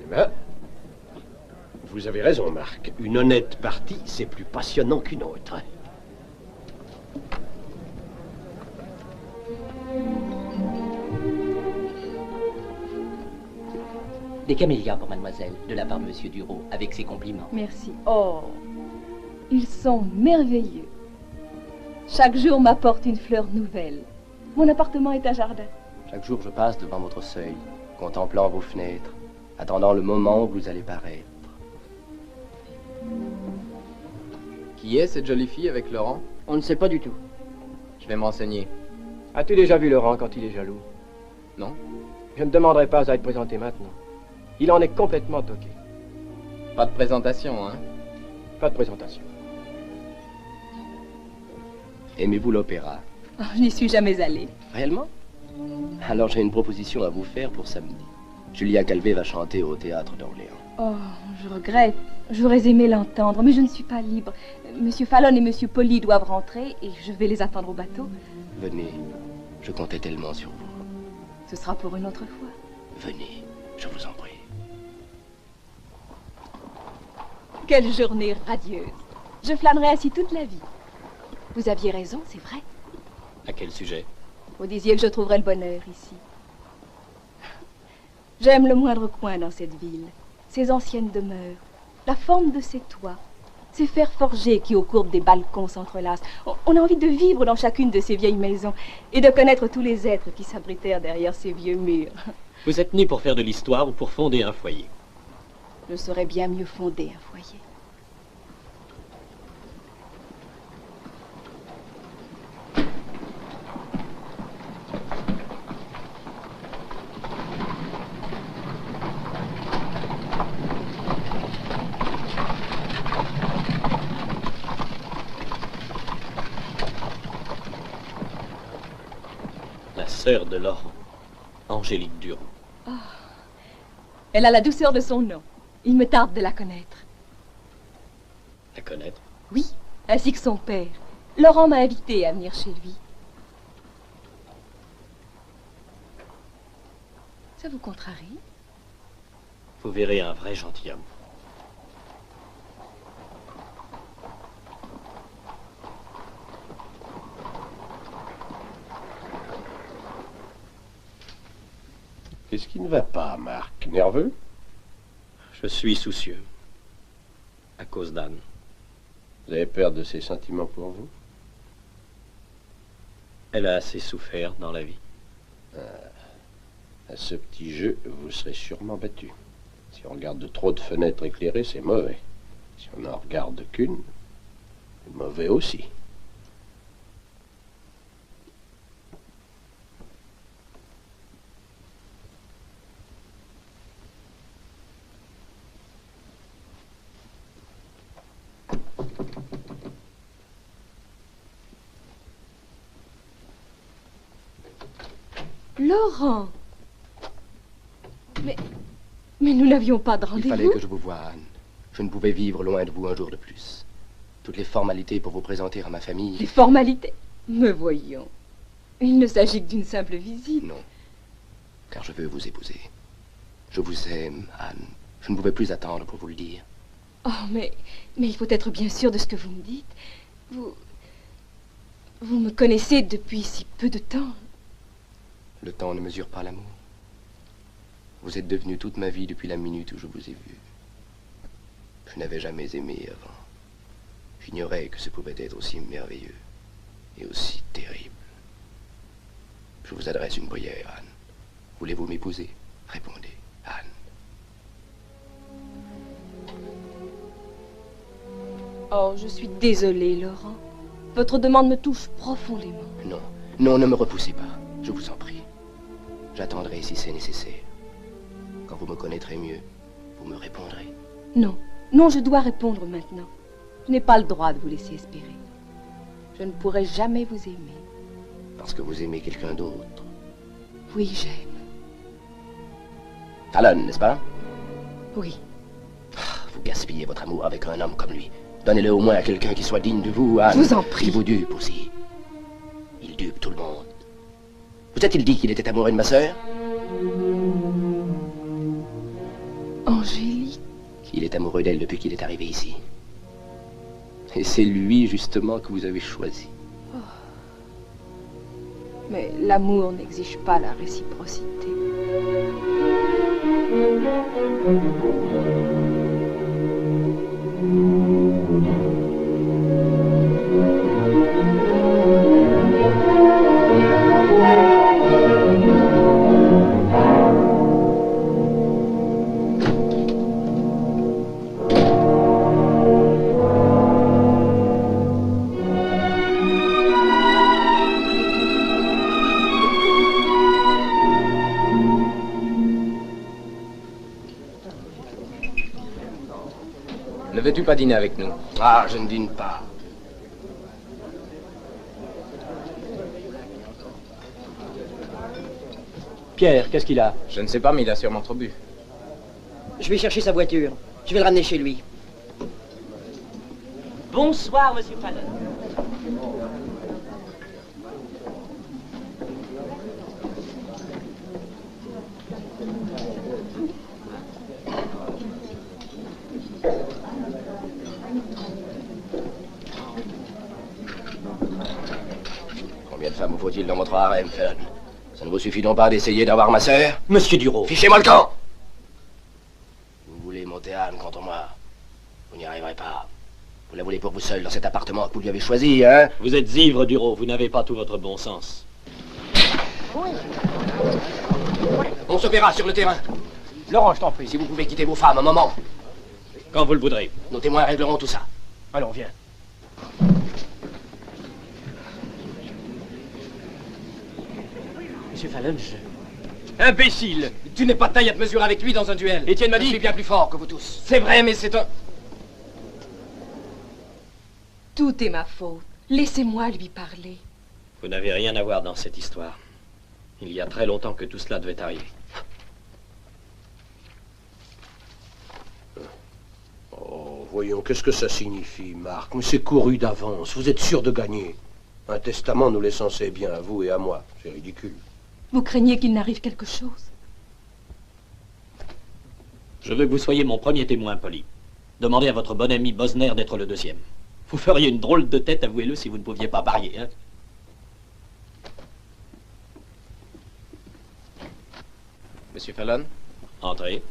Speaker 1: Ben, vous avez raison, Marc. Une honnête partie, c'est plus passionnant qu'une autre.
Speaker 16: Des camélias pour mademoiselle, de la part de monsieur Duro, avec ses compliments.
Speaker 15: Merci. Oh, ils sont merveilleux. Chaque jour m'apporte une fleur nouvelle. Mon appartement est un jardin.
Speaker 7: Chaque jour, je passe devant votre seuil, contemplant vos fenêtres, attendant le moment où vous allez paraître.
Speaker 17: Qui est cette jolie fille avec Laurent?
Speaker 6: On ne sait pas du tout.
Speaker 17: Je vais m'enseigner.
Speaker 6: As-tu déjà vu Laurent quand il est jaloux?
Speaker 17: Non.
Speaker 6: Je ne demanderai pas à être présenté maintenant. Il en est complètement toqué.
Speaker 17: Pas de présentation, hein?
Speaker 6: Pas de présentation.
Speaker 7: Aimez-vous l'opéra?
Speaker 15: Oh, je n'y suis jamais allée.
Speaker 7: Réellement? Alors j'ai une proposition à vous faire pour samedi. Julia Calvé va chanter au théâtre d'Orléans.
Speaker 15: Oh, je regrette. J'aurais aimé l'entendre, mais je ne suis pas libre. Monsieur Fallon et Monsieur Polly doivent rentrer et je vais les attendre au bateau.
Speaker 7: Venez, je comptais tellement sur vous.
Speaker 15: Ce sera pour une autre fois.
Speaker 7: Venez, je vous en prie.
Speaker 15: Quelle journée radieuse. Je flânerai ainsi toute la vie. Vous aviez raison, c'est vrai.
Speaker 2: À quel sujet?
Speaker 15: Vous disiez que je trouverais le bonheur ici. J'aime le moindre coin dans cette ville. Ces anciennes demeures, la forme de ces toits, ces fers forgés qui aux courbes des balcons s'entrelacent. On a envie de vivre dans chacune de ces vieilles maisons et de connaître tous les êtres qui s'abritèrent derrière ces vieux murs.
Speaker 2: Vous êtes né pour faire de l'histoire ou pour fonder un foyer?
Speaker 15: je saurais bien mieux fonder un foyer.
Speaker 2: La sœur de Laurent, Angélique Durand.
Speaker 15: Oh. Elle a la douceur de son nom. Il me tarde de la connaître.
Speaker 2: La connaître?
Speaker 15: Oui, ainsi que son père. Laurent m'a invité à venir chez lui. Ça vous contrarie?
Speaker 2: Vous verrez un vrai gentilhomme.
Speaker 1: Qu'est-ce qui ne va pas, Marc? Nerveux?
Speaker 2: Je suis soucieux. À cause d'Anne.
Speaker 1: Vous avez peur de ses sentiments pour vous?
Speaker 2: Elle a assez souffert dans la vie.
Speaker 1: À ce petit jeu, vous serez sûrement battu. Si on regarde de trop de fenêtres éclairées, c'est mauvais. Si on n'en regarde qu'une, c'est mauvais aussi.
Speaker 15: Laurent! Mais nous n'avions pas de rendez-vous.
Speaker 7: Il fallait que je vous voie, Anne. Je ne pouvais vivre loin de vous un jour de plus. Toutes les formalités pour vous présenter à ma famille...
Speaker 15: Les formalités? Me voyons. Il ne s'agit que d'une simple visite.
Speaker 7: Non, car je veux vous épouser. Je vous aime, Anne. Je ne pouvais plus attendre pour vous le dire.
Speaker 15: Oh, mais il faut être bien sûr de ce que vous me dites. Vous me connaissez depuis si peu de temps.
Speaker 7: Le temps ne mesure pas l'amour. Vous êtes devenu toute ma vie depuis la minute où je vous ai vu. Je n'avais jamais aimé avant. J'ignorais que ce pouvait être aussi merveilleux et aussi terrible. Je vous adresse une prière, Anne. Voulez-vous m'épouser? Répondez, Anne.
Speaker 15: Oh, je suis désolée, Laurent. Votre demande me touche profondément.
Speaker 7: Non, non, ne me repoussez pas. Je vous en prie. J'attendrai si c'est nécessaire. Quand vous me connaîtrez mieux, vous me répondrez.
Speaker 15: Non, non, je dois répondre maintenant. Je n'ai pas le droit de vous laisser espérer. Je ne pourrai jamais vous aimer.
Speaker 7: Parce que vous aimez quelqu'un d'autre.
Speaker 15: Oui, j'aime.
Speaker 7: Fallon, n'est-ce pas?
Speaker 15: Oui.
Speaker 7: Vous gaspillez votre amour avec un homme comme lui. Donnez-le au moins à quelqu'un qui soit digne de vous, Anne.
Speaker 15: Je vous en prie.
Speaker 7: Il vous dupe aussi. Il dupe tout le monde. Vous a-t-il dit qu'il était amoureux de ma sœur?
Speaker 15: Angélique?
Speaker 7: Il est amoureux d'elle depuis qu'il est arrivé ici. Et c'est lui, justement, que vous avez choisi.
Speaker 15: Oh. Mais l'amour n'exige pas la réciprocité.
Speaker 17: Ne veux-tu pas dîner avec nous?
Speaker 7: Ah, je ne dîne pas.
Speaker 6: Pierre, qu'est-ce qu'il a?
Speaker 17: Je ne sais pas, mais il a sûrement trop bu.
Speaker 18: Je vais chercher sa voiture. Je vais le ramener chez lui.
Speaker 16: Bonsoir, monsieur Fallon.
Speaker 7: Combien de femmes vous faut-il dans votre harem, Fallon? Ça ne vous suffit donc pas d'essayer d'avoir ma sœur?
Speaker 2: Monsieur Durand.
Speaker 7: Fichez-moi le camp! Vous voulez monter Anne contre moi? Vous n'y arriverez pas. Vous la voulez pour vous seul dans cet appartement que vous lui avez choisi, hein?
Speaker 2: Vous êtes ivre, Durand. Vous n'avez pas tout votre bon sens.
Speaker 7: On se verra sur le terrain. Laurent, je t'en prie, si vous pouvez quitter vos femmes un moment.
Speaker 2: Quand vous le voudrez.
Speaker 7: Nos témoins régleront tout ça.
Speaker 6: Allons, viens.
Speaker 2: Monsieur Fallon,
Speaker 7: Imbécile! Tu n'es pas de taille à te mesurer avec lui dans un duel.
Speaker 2: Étienne m'a dit...
Speaker 7: Je suis bien plus fort que vous tous. C'est vrai, mais c'est un...
Speaker 15: Tout est ma faute. Laissez-moi lui parler.
Speaker 2: Vous n'avez rien à voir dans cette histoire. Il y a très longtemps que tout cela devait arriver.
Speaker 1: Oh, voyons, qu'est-ce que ça signifie, Marc? Mais c'est couru d'avance. Vous êtes sûr de gagner. Un testament nous laissant ses biens à vous et à moi. C'est ridicule.
Speaker 15: Vous craignez qu'il n'arrive quelque chose?
Speaker 2: Je veux que vous soyez mon premier témoin, Polly. Demandez à votre bon ami Bosner d'être le deuxième. Vous feriez une drôle de tête, avouez-le, si vous ne pouviez pas parier, hein?
Speaker 17: Monsieur Fallon?
Speaker 2: Entrez.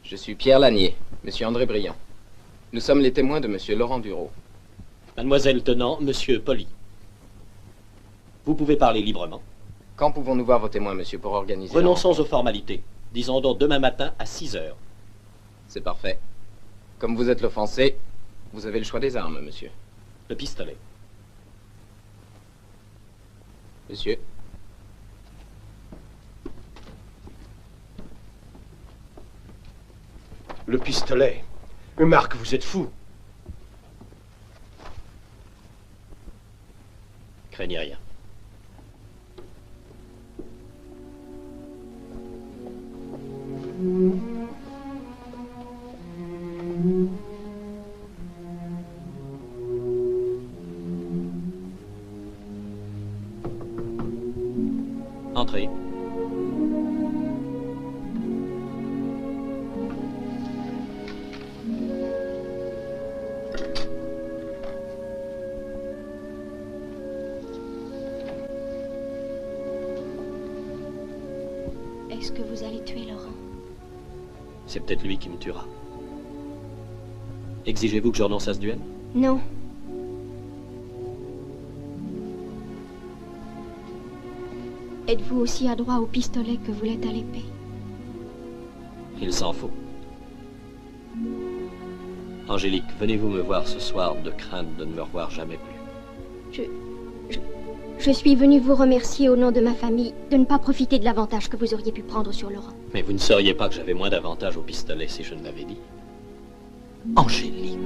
Speaker 17: Je suis Pierre Lanier, Monsieur André Briand. Nous sommes les témoins de Monsieur Laurent Dureau.
Speaker 2: Mademoiselle Tenant, Monsieur Polly. Vous pouvez parler librement.
Speaker 17: Quand pouvons-nous voir vos témoins, monsieur, pour organiser...
Speaker 2: Renonçons aux formalités. Disons donc demain matin à 6 heures.
Speaker 17: C'est parfait. Comme vous êtes l'offensé, vous avez le choix des armes, monsieur.
Speaker 2: Le pistolet.
Speaker 17: Monsieur.
Speaker 1: Le pistolet. Mais Marc, vous êtes fou.
Speaker 2: Craignez rien. Entrez.
Speaker 4: Est-ce que vous allez tuer Laurent?
Speaker 2: C'est peut-être lui qui me tuera. Exigez-vous que je renonce à ce duel?
Speaker 4: Non. Êtes-vous aussi adroit au pistolet que vous l'êtes à l'épée?
Speaker 2: Il s'en faut. Angélique, venez-vous me voir ce soir de crainte de ne me revoir jamais plus.
Speaker 4: Je suis venue vous remercier au nom de ma famille de ne pas profiter de l'avantage que vous auriez pu prendre sur Laurent.
Speaker 2: Mais vous ne sauriez pas que j'avais moins d'avantages au pistolet si je ne l'avais dit. Angélique.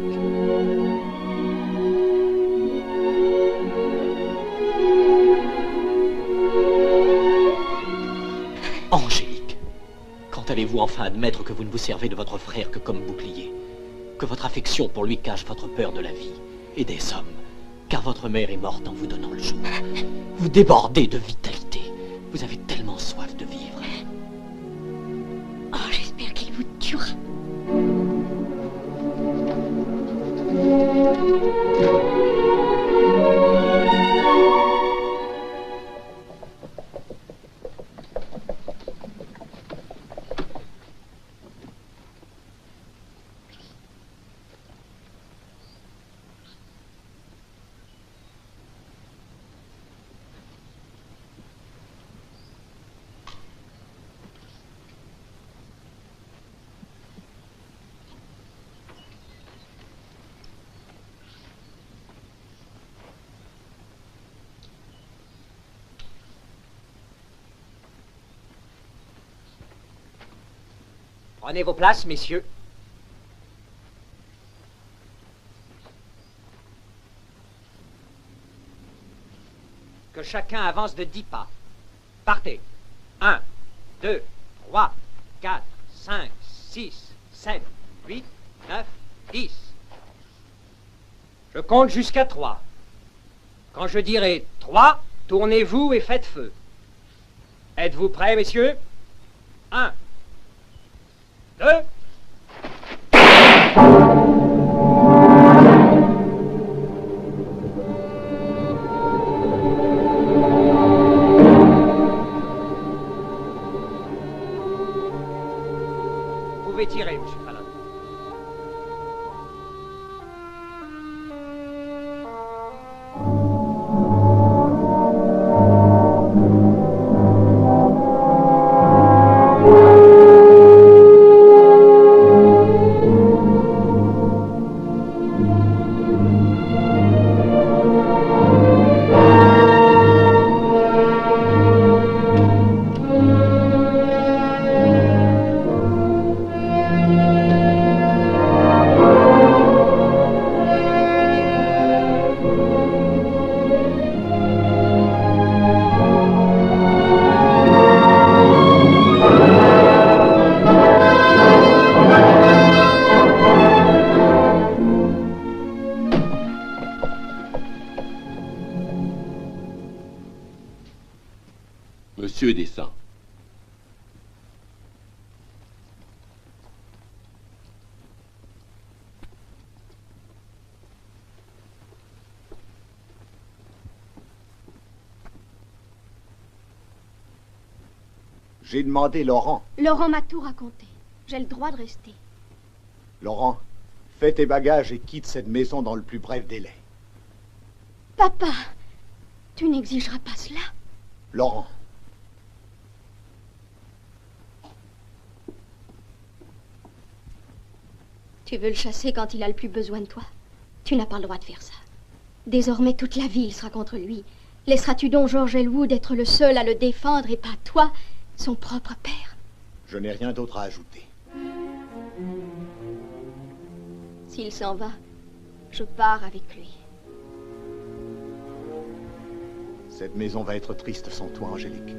Speaker 2: Angélique, quand allez-vous enfin admettre que vous ne vous servez de votre frère que comme bouclier? Que votre affection pour lui cache votre peur de la vie et des hommes? Car votre mère est morte en vous donnant le jour. Vous débordez de vitalité. Vous avez tellement soif de vivre.
Speaker 4: Oh, j'espère qu'il vous tuera.
Speaker 18: Prenez vos places, messieurs. Que chacun avance de 10 pas. Partez. 1, 2, 3, 4, 5, 6, 7, 8, 9, 10. Je compte jusqu'à 3. Quand je dirai 3, tournez-vous et faites feu. Êtes-vous prêts, messieurs? 1, 2. Vous pouvez tirer, monsieur Fallon.
Speaker 11: J'ai demandé Laurent.
Speaker 4: Laurent m'a tout raconté. J'ai le droit de rester.
Speaker 11: Laurent, fais tes bagages et quitte cette maison dans le plus bref délai.
Speaker 4: Papa, tu n'exigeras pas cela.
Speaker 11: Laurent.
Speaker 4: Tu veux le chasser quand il a le plus besoin de toi? Tu n'as pas le droit de faire ça. Désormais, toute la ville sera contre lui. Laisseras-tu donc George Elwood être le seul à le défendre et pas toi, son propre père?
Speaker 11: Je n'ai rien d'autre à ajouter.
Speaker 4: S'il s'en va, je pars avec lui.
Speaker 11: Cette maison va être triste sans toi, Angélique.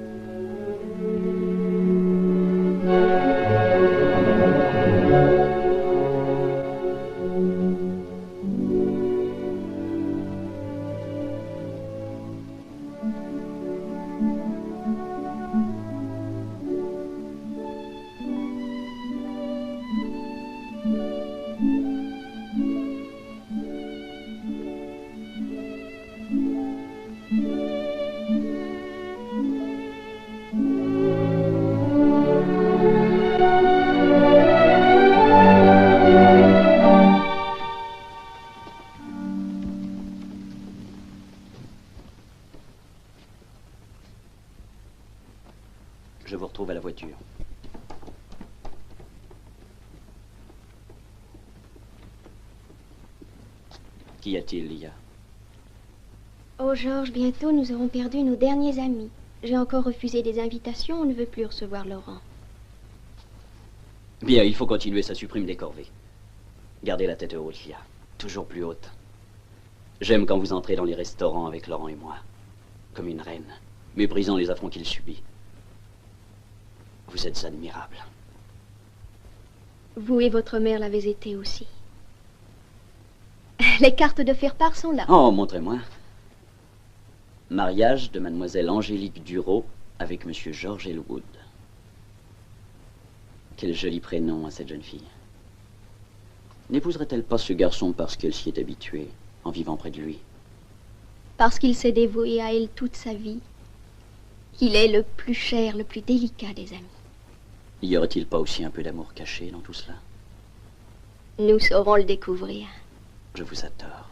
Speaker 12: Je vous retrouve à la voiture. Qu'y a-t-il, Lia?
Speaker 4: Oh, Georges, bientôt nous aurons perdu nos derniers amis. J'ai encore refusé des invitations, on ne veut plus recevoir Laurent.
Speaker 12: Bien, il faut continuer, ça supprime des corvées. Gardez la tête haute, Lia. Toujours plus haute. J'aime quand vous entrez dans les restaurants avec Laurent et moi. Comme une reine, méprisant les affronts qu'il subit. Vous êtes admirable.
Speaker 4: Vous et votre mère l'avez été aussi. Les cartes de faire-part sont là.
Speaker 12: Oh, montrez-moi. Mariage de mademoiselle Angélique Duro avec monsieur George Elwood. Quel joli prénom à cette jeune fille. N'épouserait-elle pas ce garçon parce qu'elle s'y est habituée, en vivant près de lui?
Speaker 4: Parce qu'il s'est dévoué à elle toute sa vie. Il est le plus cher, le plus délicat des amis.
Speaker 12: Y aurait-il pas aussi un peu d'amour caché dans tout cela?
Speaker 4: Nous saurons le découvrir.
Speaker 12: Je vous adore.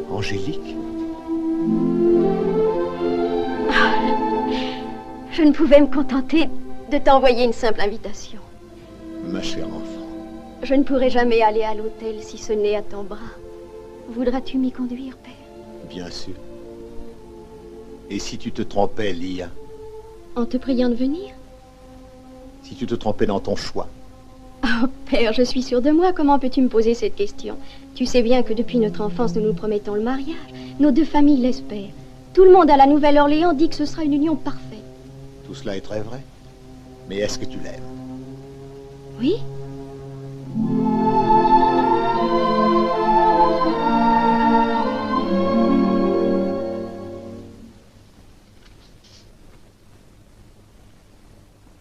Speaker 11: Angélique?
Speaker 4: Je ne pouvais me contenter de t'envoyer une simple invitation.
Speaker 11: Ma chère enfant.
Speaker 4: Je ne pourrai jamais aller à l'hôtel si ce n'est à ton bras. Voudras-tu m'y conduire, père?
Speaker 11: Bien sûr. Et si tu te trompais, Lia?
Speaker 4: En te priant de venir?
Speaker 11: Si tu te trompais dans ton choix?
Speaker 4: Oh, père, je suis sûre de moi. Comment peux-tu me poser cette question? Tu sais bien que depuis notre enfance, nous nous promettons le mariage. Nos deux familles l'espèrent. Tout le monde à la Nouvelle-Orléans dit que ce sera une union parfaite.
Speaker 11: Tout cela est très vrai. Mais est-ce que tu l'aimes?
Speaker 4: Oui.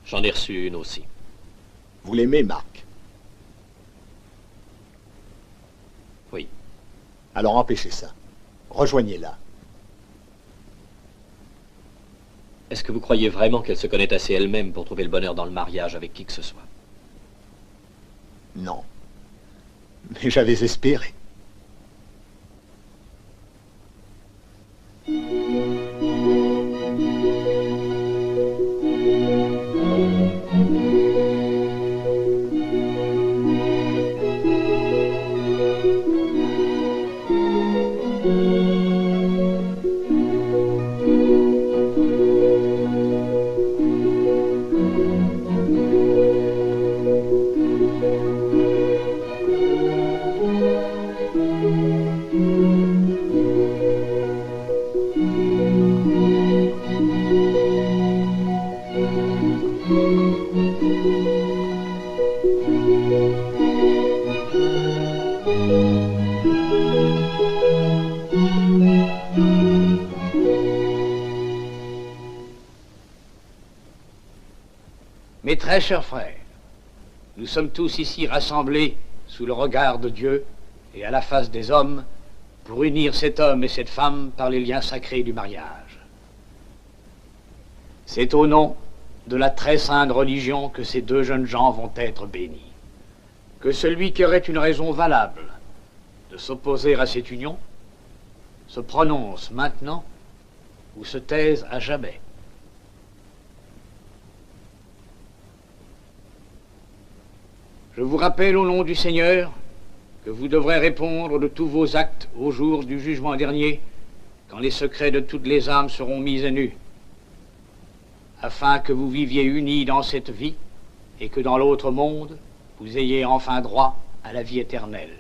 Speaker 2: J'en ai reçu une aussi.
Speaker 11: Vous l'aimez, Marc?
Speaker 2: Oui.
Speaker 11: Alors empêchez ça. Rejoignez-la.
Speaker 2: Est-ce que vous croyez vraiment qu'elle se connaît assez elle-même pour trouver le bonheur dans le mariage avec qui que ce soit?
Speaker 11: Non. Mais j'avais espéré.
Speaker 19: Très chers frères, nous sommes tous ici rassemblés sous le regard de Dieu et à la face des hommes pour unir cet homme et cette femme par les liens sacrés du mariage. C'est au nom de la très sainte religion que ces deux jeunes gens vont être bénis. Que celui qui aurait une raison valable de s'opposer à cette union se prononce maintenant ou se taise à jamais. Je vous rappelle au nom du Seigneur que vous devrez répondre de tous vos actes au jour du jugement dernier, quand les secrets de toutes les âmes seront mis à nu, afin que vous viviez unis dans cette vie et que dans l'autre monde, vous ayez enfin droit à la vie éternelle.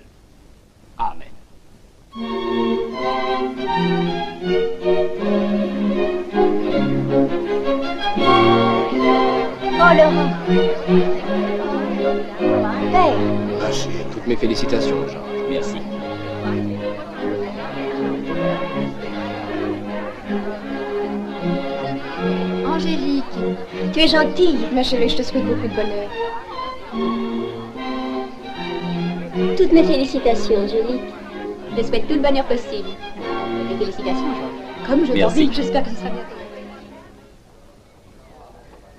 Speaker 19: Amen.
Speaker 4: Oh, Laurent. Père.
Speaker 17: Toutes mes félicitations, Georges.
Speaker 2: Merci.
Speaker 4: Angélique, tu es gentille.
Speaker 15: Ma chérie, je te souhaite beaucoup de bonheur.
Speaker 4: Toutes mes félicitations, Angélique. Je te souhaite tout le bonheur possible. Mes félicitations, Georges.
Speaker 15: Comme je t'en
Speaker 2: Merci.
Speaker 15: dis, j'espère que ce sera bientôt.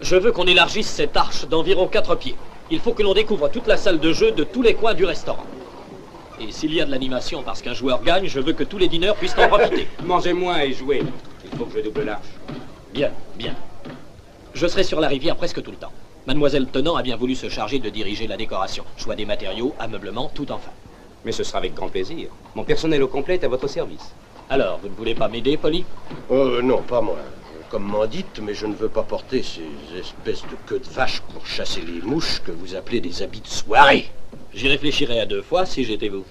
Speaker 2: Je veux qu'on élargisse cette arche d'environ 4 pieds. Il faut que l'on découvre toute la salle de jeu de tous les coins du restaurant. Et s'il y a de l'animation parce qu'un joueur gagne, je veux que tous les dîneurs puissent en profiter.
Speaker 5: Mangez moins et jouez. Il faut que je double l'arche.
Speaker 2: Bien, bien. Je serai sur la rivière presque tout le temps. Mademoiselle Tenant a bien voulu se charger de diriger la décoration. Choix des matériaux, ameublement, tout enfin.
Speaker 5: Mais ce sera avec grand plaisir. Mon personnel au complet est à votre service.
Speaker 2: Alors, vous ne voulez pas m'aider, Polly?
Speaker 1: Non, pas moi. Comme m'en dites, mais je ne veux pas porter ces espèces de queues de vache pour chasser les mouches que vous appelez des habits de soirée.
Speaker 2: J'y réfléchirais à 2 fois si j'étais vous.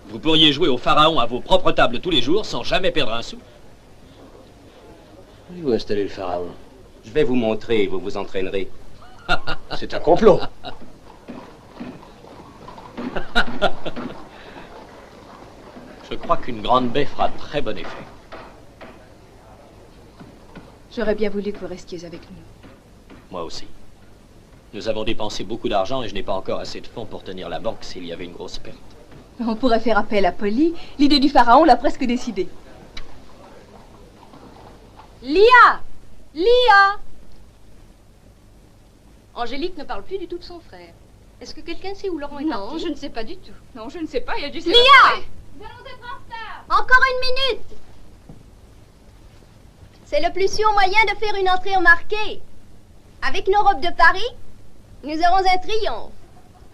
Speaker 2: Vous pourriez jouer au pharaon à vos propres tables tous les jours sans jamais perdre un sou.
Speaker 1: Où vous installez le pharaon?
Speaker 5: Je vais vous montrer et vous vous entraînerez.
Speaker 1: C'est un complot.
Speaker 2: Je crois qu'une grande baie fera très bon effet.
Speaker 15: J'aurais bien voulu que vous restiez avec nous.
Speaker 2: Moi aussi. Nous avons dépensé beaucoup d'argent et je n'ai pas encore assez de fonds pour tenir la banque s'il y avait une grosse perte.
Speaker 15: On pourrait faire appel à Polly. L'idée du pharaon l'a presque décidé.
Speaker 20: Lia! Lia! Angélique ne parle plus du tout de son frère. Est-ce que quelqu'un sait où Laurent est parti?
Speaker 15: Non, je ne sais pas du tout. Non, je ne sais pas, il y a du...
Speaker 4: Lia!
Speaker 20: Nous allons être en retard!
Speaker 4: Encore une minute! C'est le plus sûr moyen de faire une entrée remarquée. Avec nos robes de Paris, nous aurons un triomphe.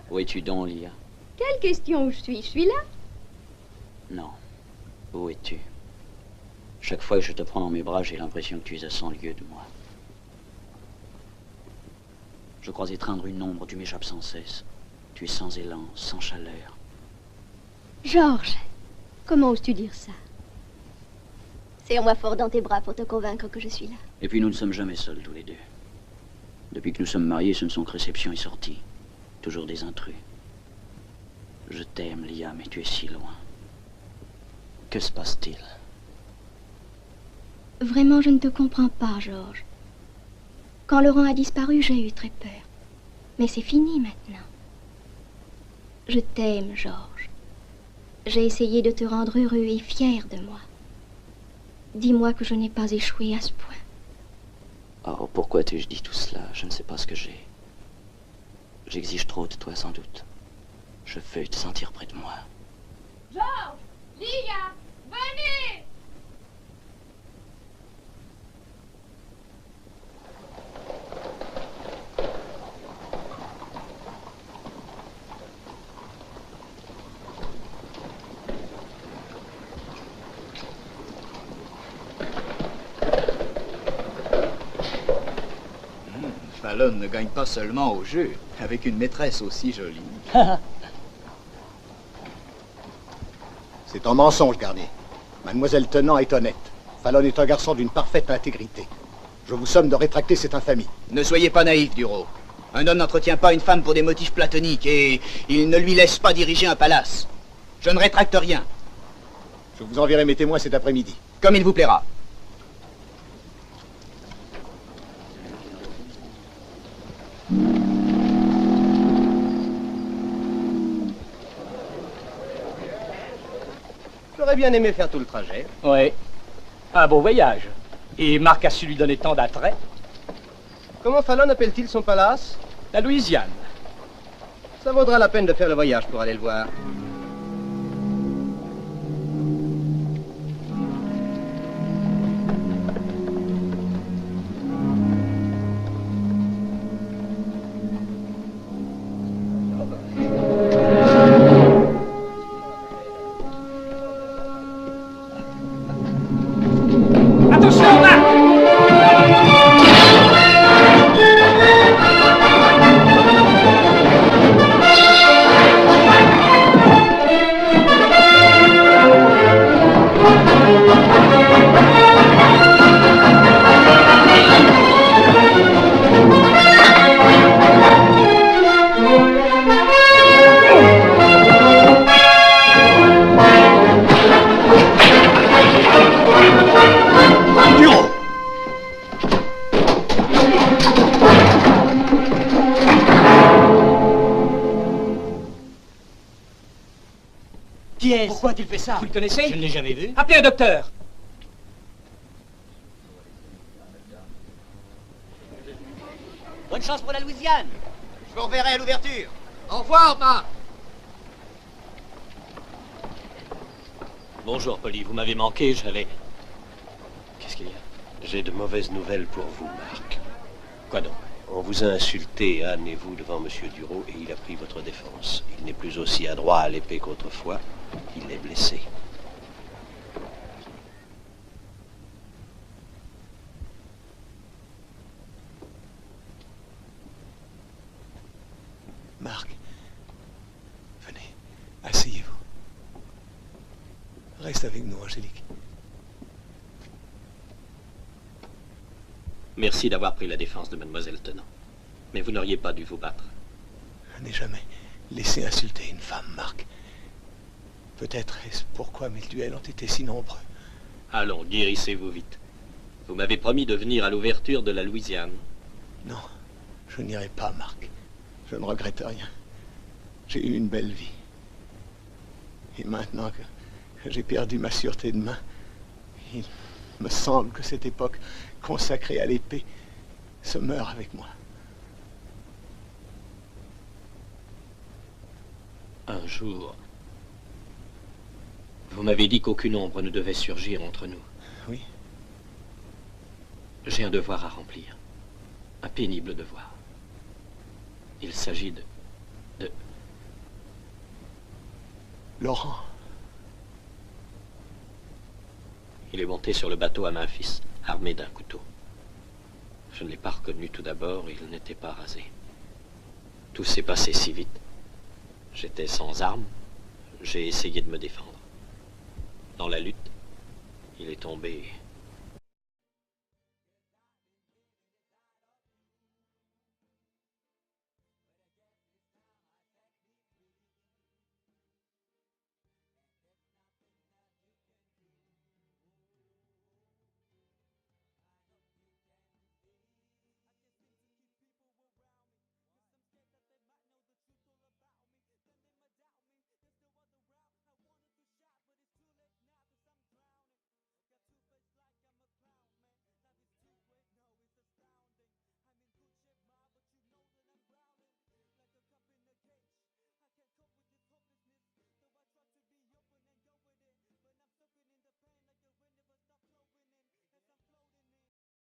Speaker 12: Où es-tu donc, Lia?
Speaker 4: Quelle question où je suis? Je suis là.
Speaker 12: Non. Où es-tu? Chaque fois que je te prends dans mes bras, j'ai l'impression que tu es à 100 lieues de moi. Je crois étreindre une ombre, tu m'échappes sans cesse. Tu es sans élan, sans chaleur.
Speaker 4: Georges, comment oses-tu dire ça? Serre-moi fort dans tes bras pour te convaincre que je suis là.
Speaker 12: Et puis nous ne sommes jamais seuls tous les deux. Depuis que nous sommes mariés, ce ne sont que réception et sortie. Toujours des intrus. Je t'aime, Lia, mais tu es si loin. Que se passe-t-il?
Speaker 4: Vraiment, je ne te comprends pas, Georges. Quand Laurent a disparu, j'ai eu très peur. Mais c'est fini maintenant. Je t'aime, Georges. J'ai essayé de te rendre heureux et fier de moi. Dis-moi que je n'ai pas échoué à ce point.
Speaker 12: Oh, pourquoi t'ai-je dit tout cela? Je ne sais pas ce que j'ai. J'exige trop de toi, sans doute. Je veux te sentir près de moi.
Speaker 20: Georges! Lia! Venez!
Speaker 11: Fallon ne gagne pas seulement au jeu, avec une maîtresse aussi jolie. C'est un mensonge, Garnier. Mademoiselle Tenant est honnête. Fallon est un garçon d'une parfaite intégrité. Je vous somme de rétracter cette infamie.
Speaker 8: Ne soyez pas naïf, Duro. Un homme n'entretient pas une femme pour des motifs platoniques et il ne lui laisse pas diriger un palace. Je ne rétracte rien.
Speaker 11: Je vous enverrai mes témoins cet après-midi.
Speaker 8: Comme il vous plaira.
Speaker 7: J'aurais bien aimé faire tout le trajet.
Speaker 19: Oui. Un beau voyage. Et Marc a su lui donner tant d'attrait.
Speaker 7: Comment Fallon appelle-t-il son palace?
Speaker 19: La Louisiane.
Speaker 7: Ça vaudra la peine de faire le voyage pour aller le voir.
Speaker 19: Qui est-ce?
Speaker 6: Pourquoi tu fais ça?
Speaker 19: Vous le connaissez?
Speaker 6: Je ne l'ai jamais vu.
Speaker 19: Appelez un docteur.
Speaker 16: Bonne chance pour la Louisiane.
Speaker 7: Je vous reverrai à l'ouverture.
Speaker 19: Au revoir, Marc.
Speaker 2: Bonjour, Polly. Vous m'avez manqué, j'allais... Qu'est-ce qu'il y a?
Speaker 1: J'ai de mauvaises nouvelles pour vous, Marc.
Speaker 2: Quoi donc?
Speaker 1: On vous a insulté, Anne et vous, devant Monsieur Duro, et il a pris votre défense. Il n'est plus aussi adroit à l'épée qu'autrefois. Il est blessé.
Speaker 21: Marc, venez, asseyez-vous. Reste avec nous, Angélique.
Speaker 2: Merci d'avoir pris la défense de Mademoiselle Tennant. Mais vous n'auriez pas dû vous battre.
Speaker 21: Je n'ai jamais laissé insulter une femme, Marc. Peut-être est-ce pourquoi mes duels ont été si nombreux.
Speaker 2: Allons, guérissez-vous vite. Vous m'avez promis de venir à l'ouverture de la Louisiane.
Speaker 21: Non, je n'irai pas, Marc. Je ne regrette rien. J'ai eu une belle vie. Et maintenant que j'ai perdu ma sûreté de main, il me semble que cette époque consacrée à l'épée se meurt avec moi.
Speaker 2: Un jour, vous m'avez dit qu'aucune ombre ne devait surgir entre nous.
Speaker 21: Oui.
Speaker 2: J'ai un devoir à remplir. Un pénible devoir. Il s'agit de...
Speaker 21: Laurent.
Speaker 2: Il est monté sur le bateau à Memphis, armé d'un couteau. Je ne l'ai pas reconnu tout d'abord, il n'était pas rasé. Tout s'est passé si vite. J'étais sans armes, j'ai essayé de me défendre. Dans la lutte, il est tombé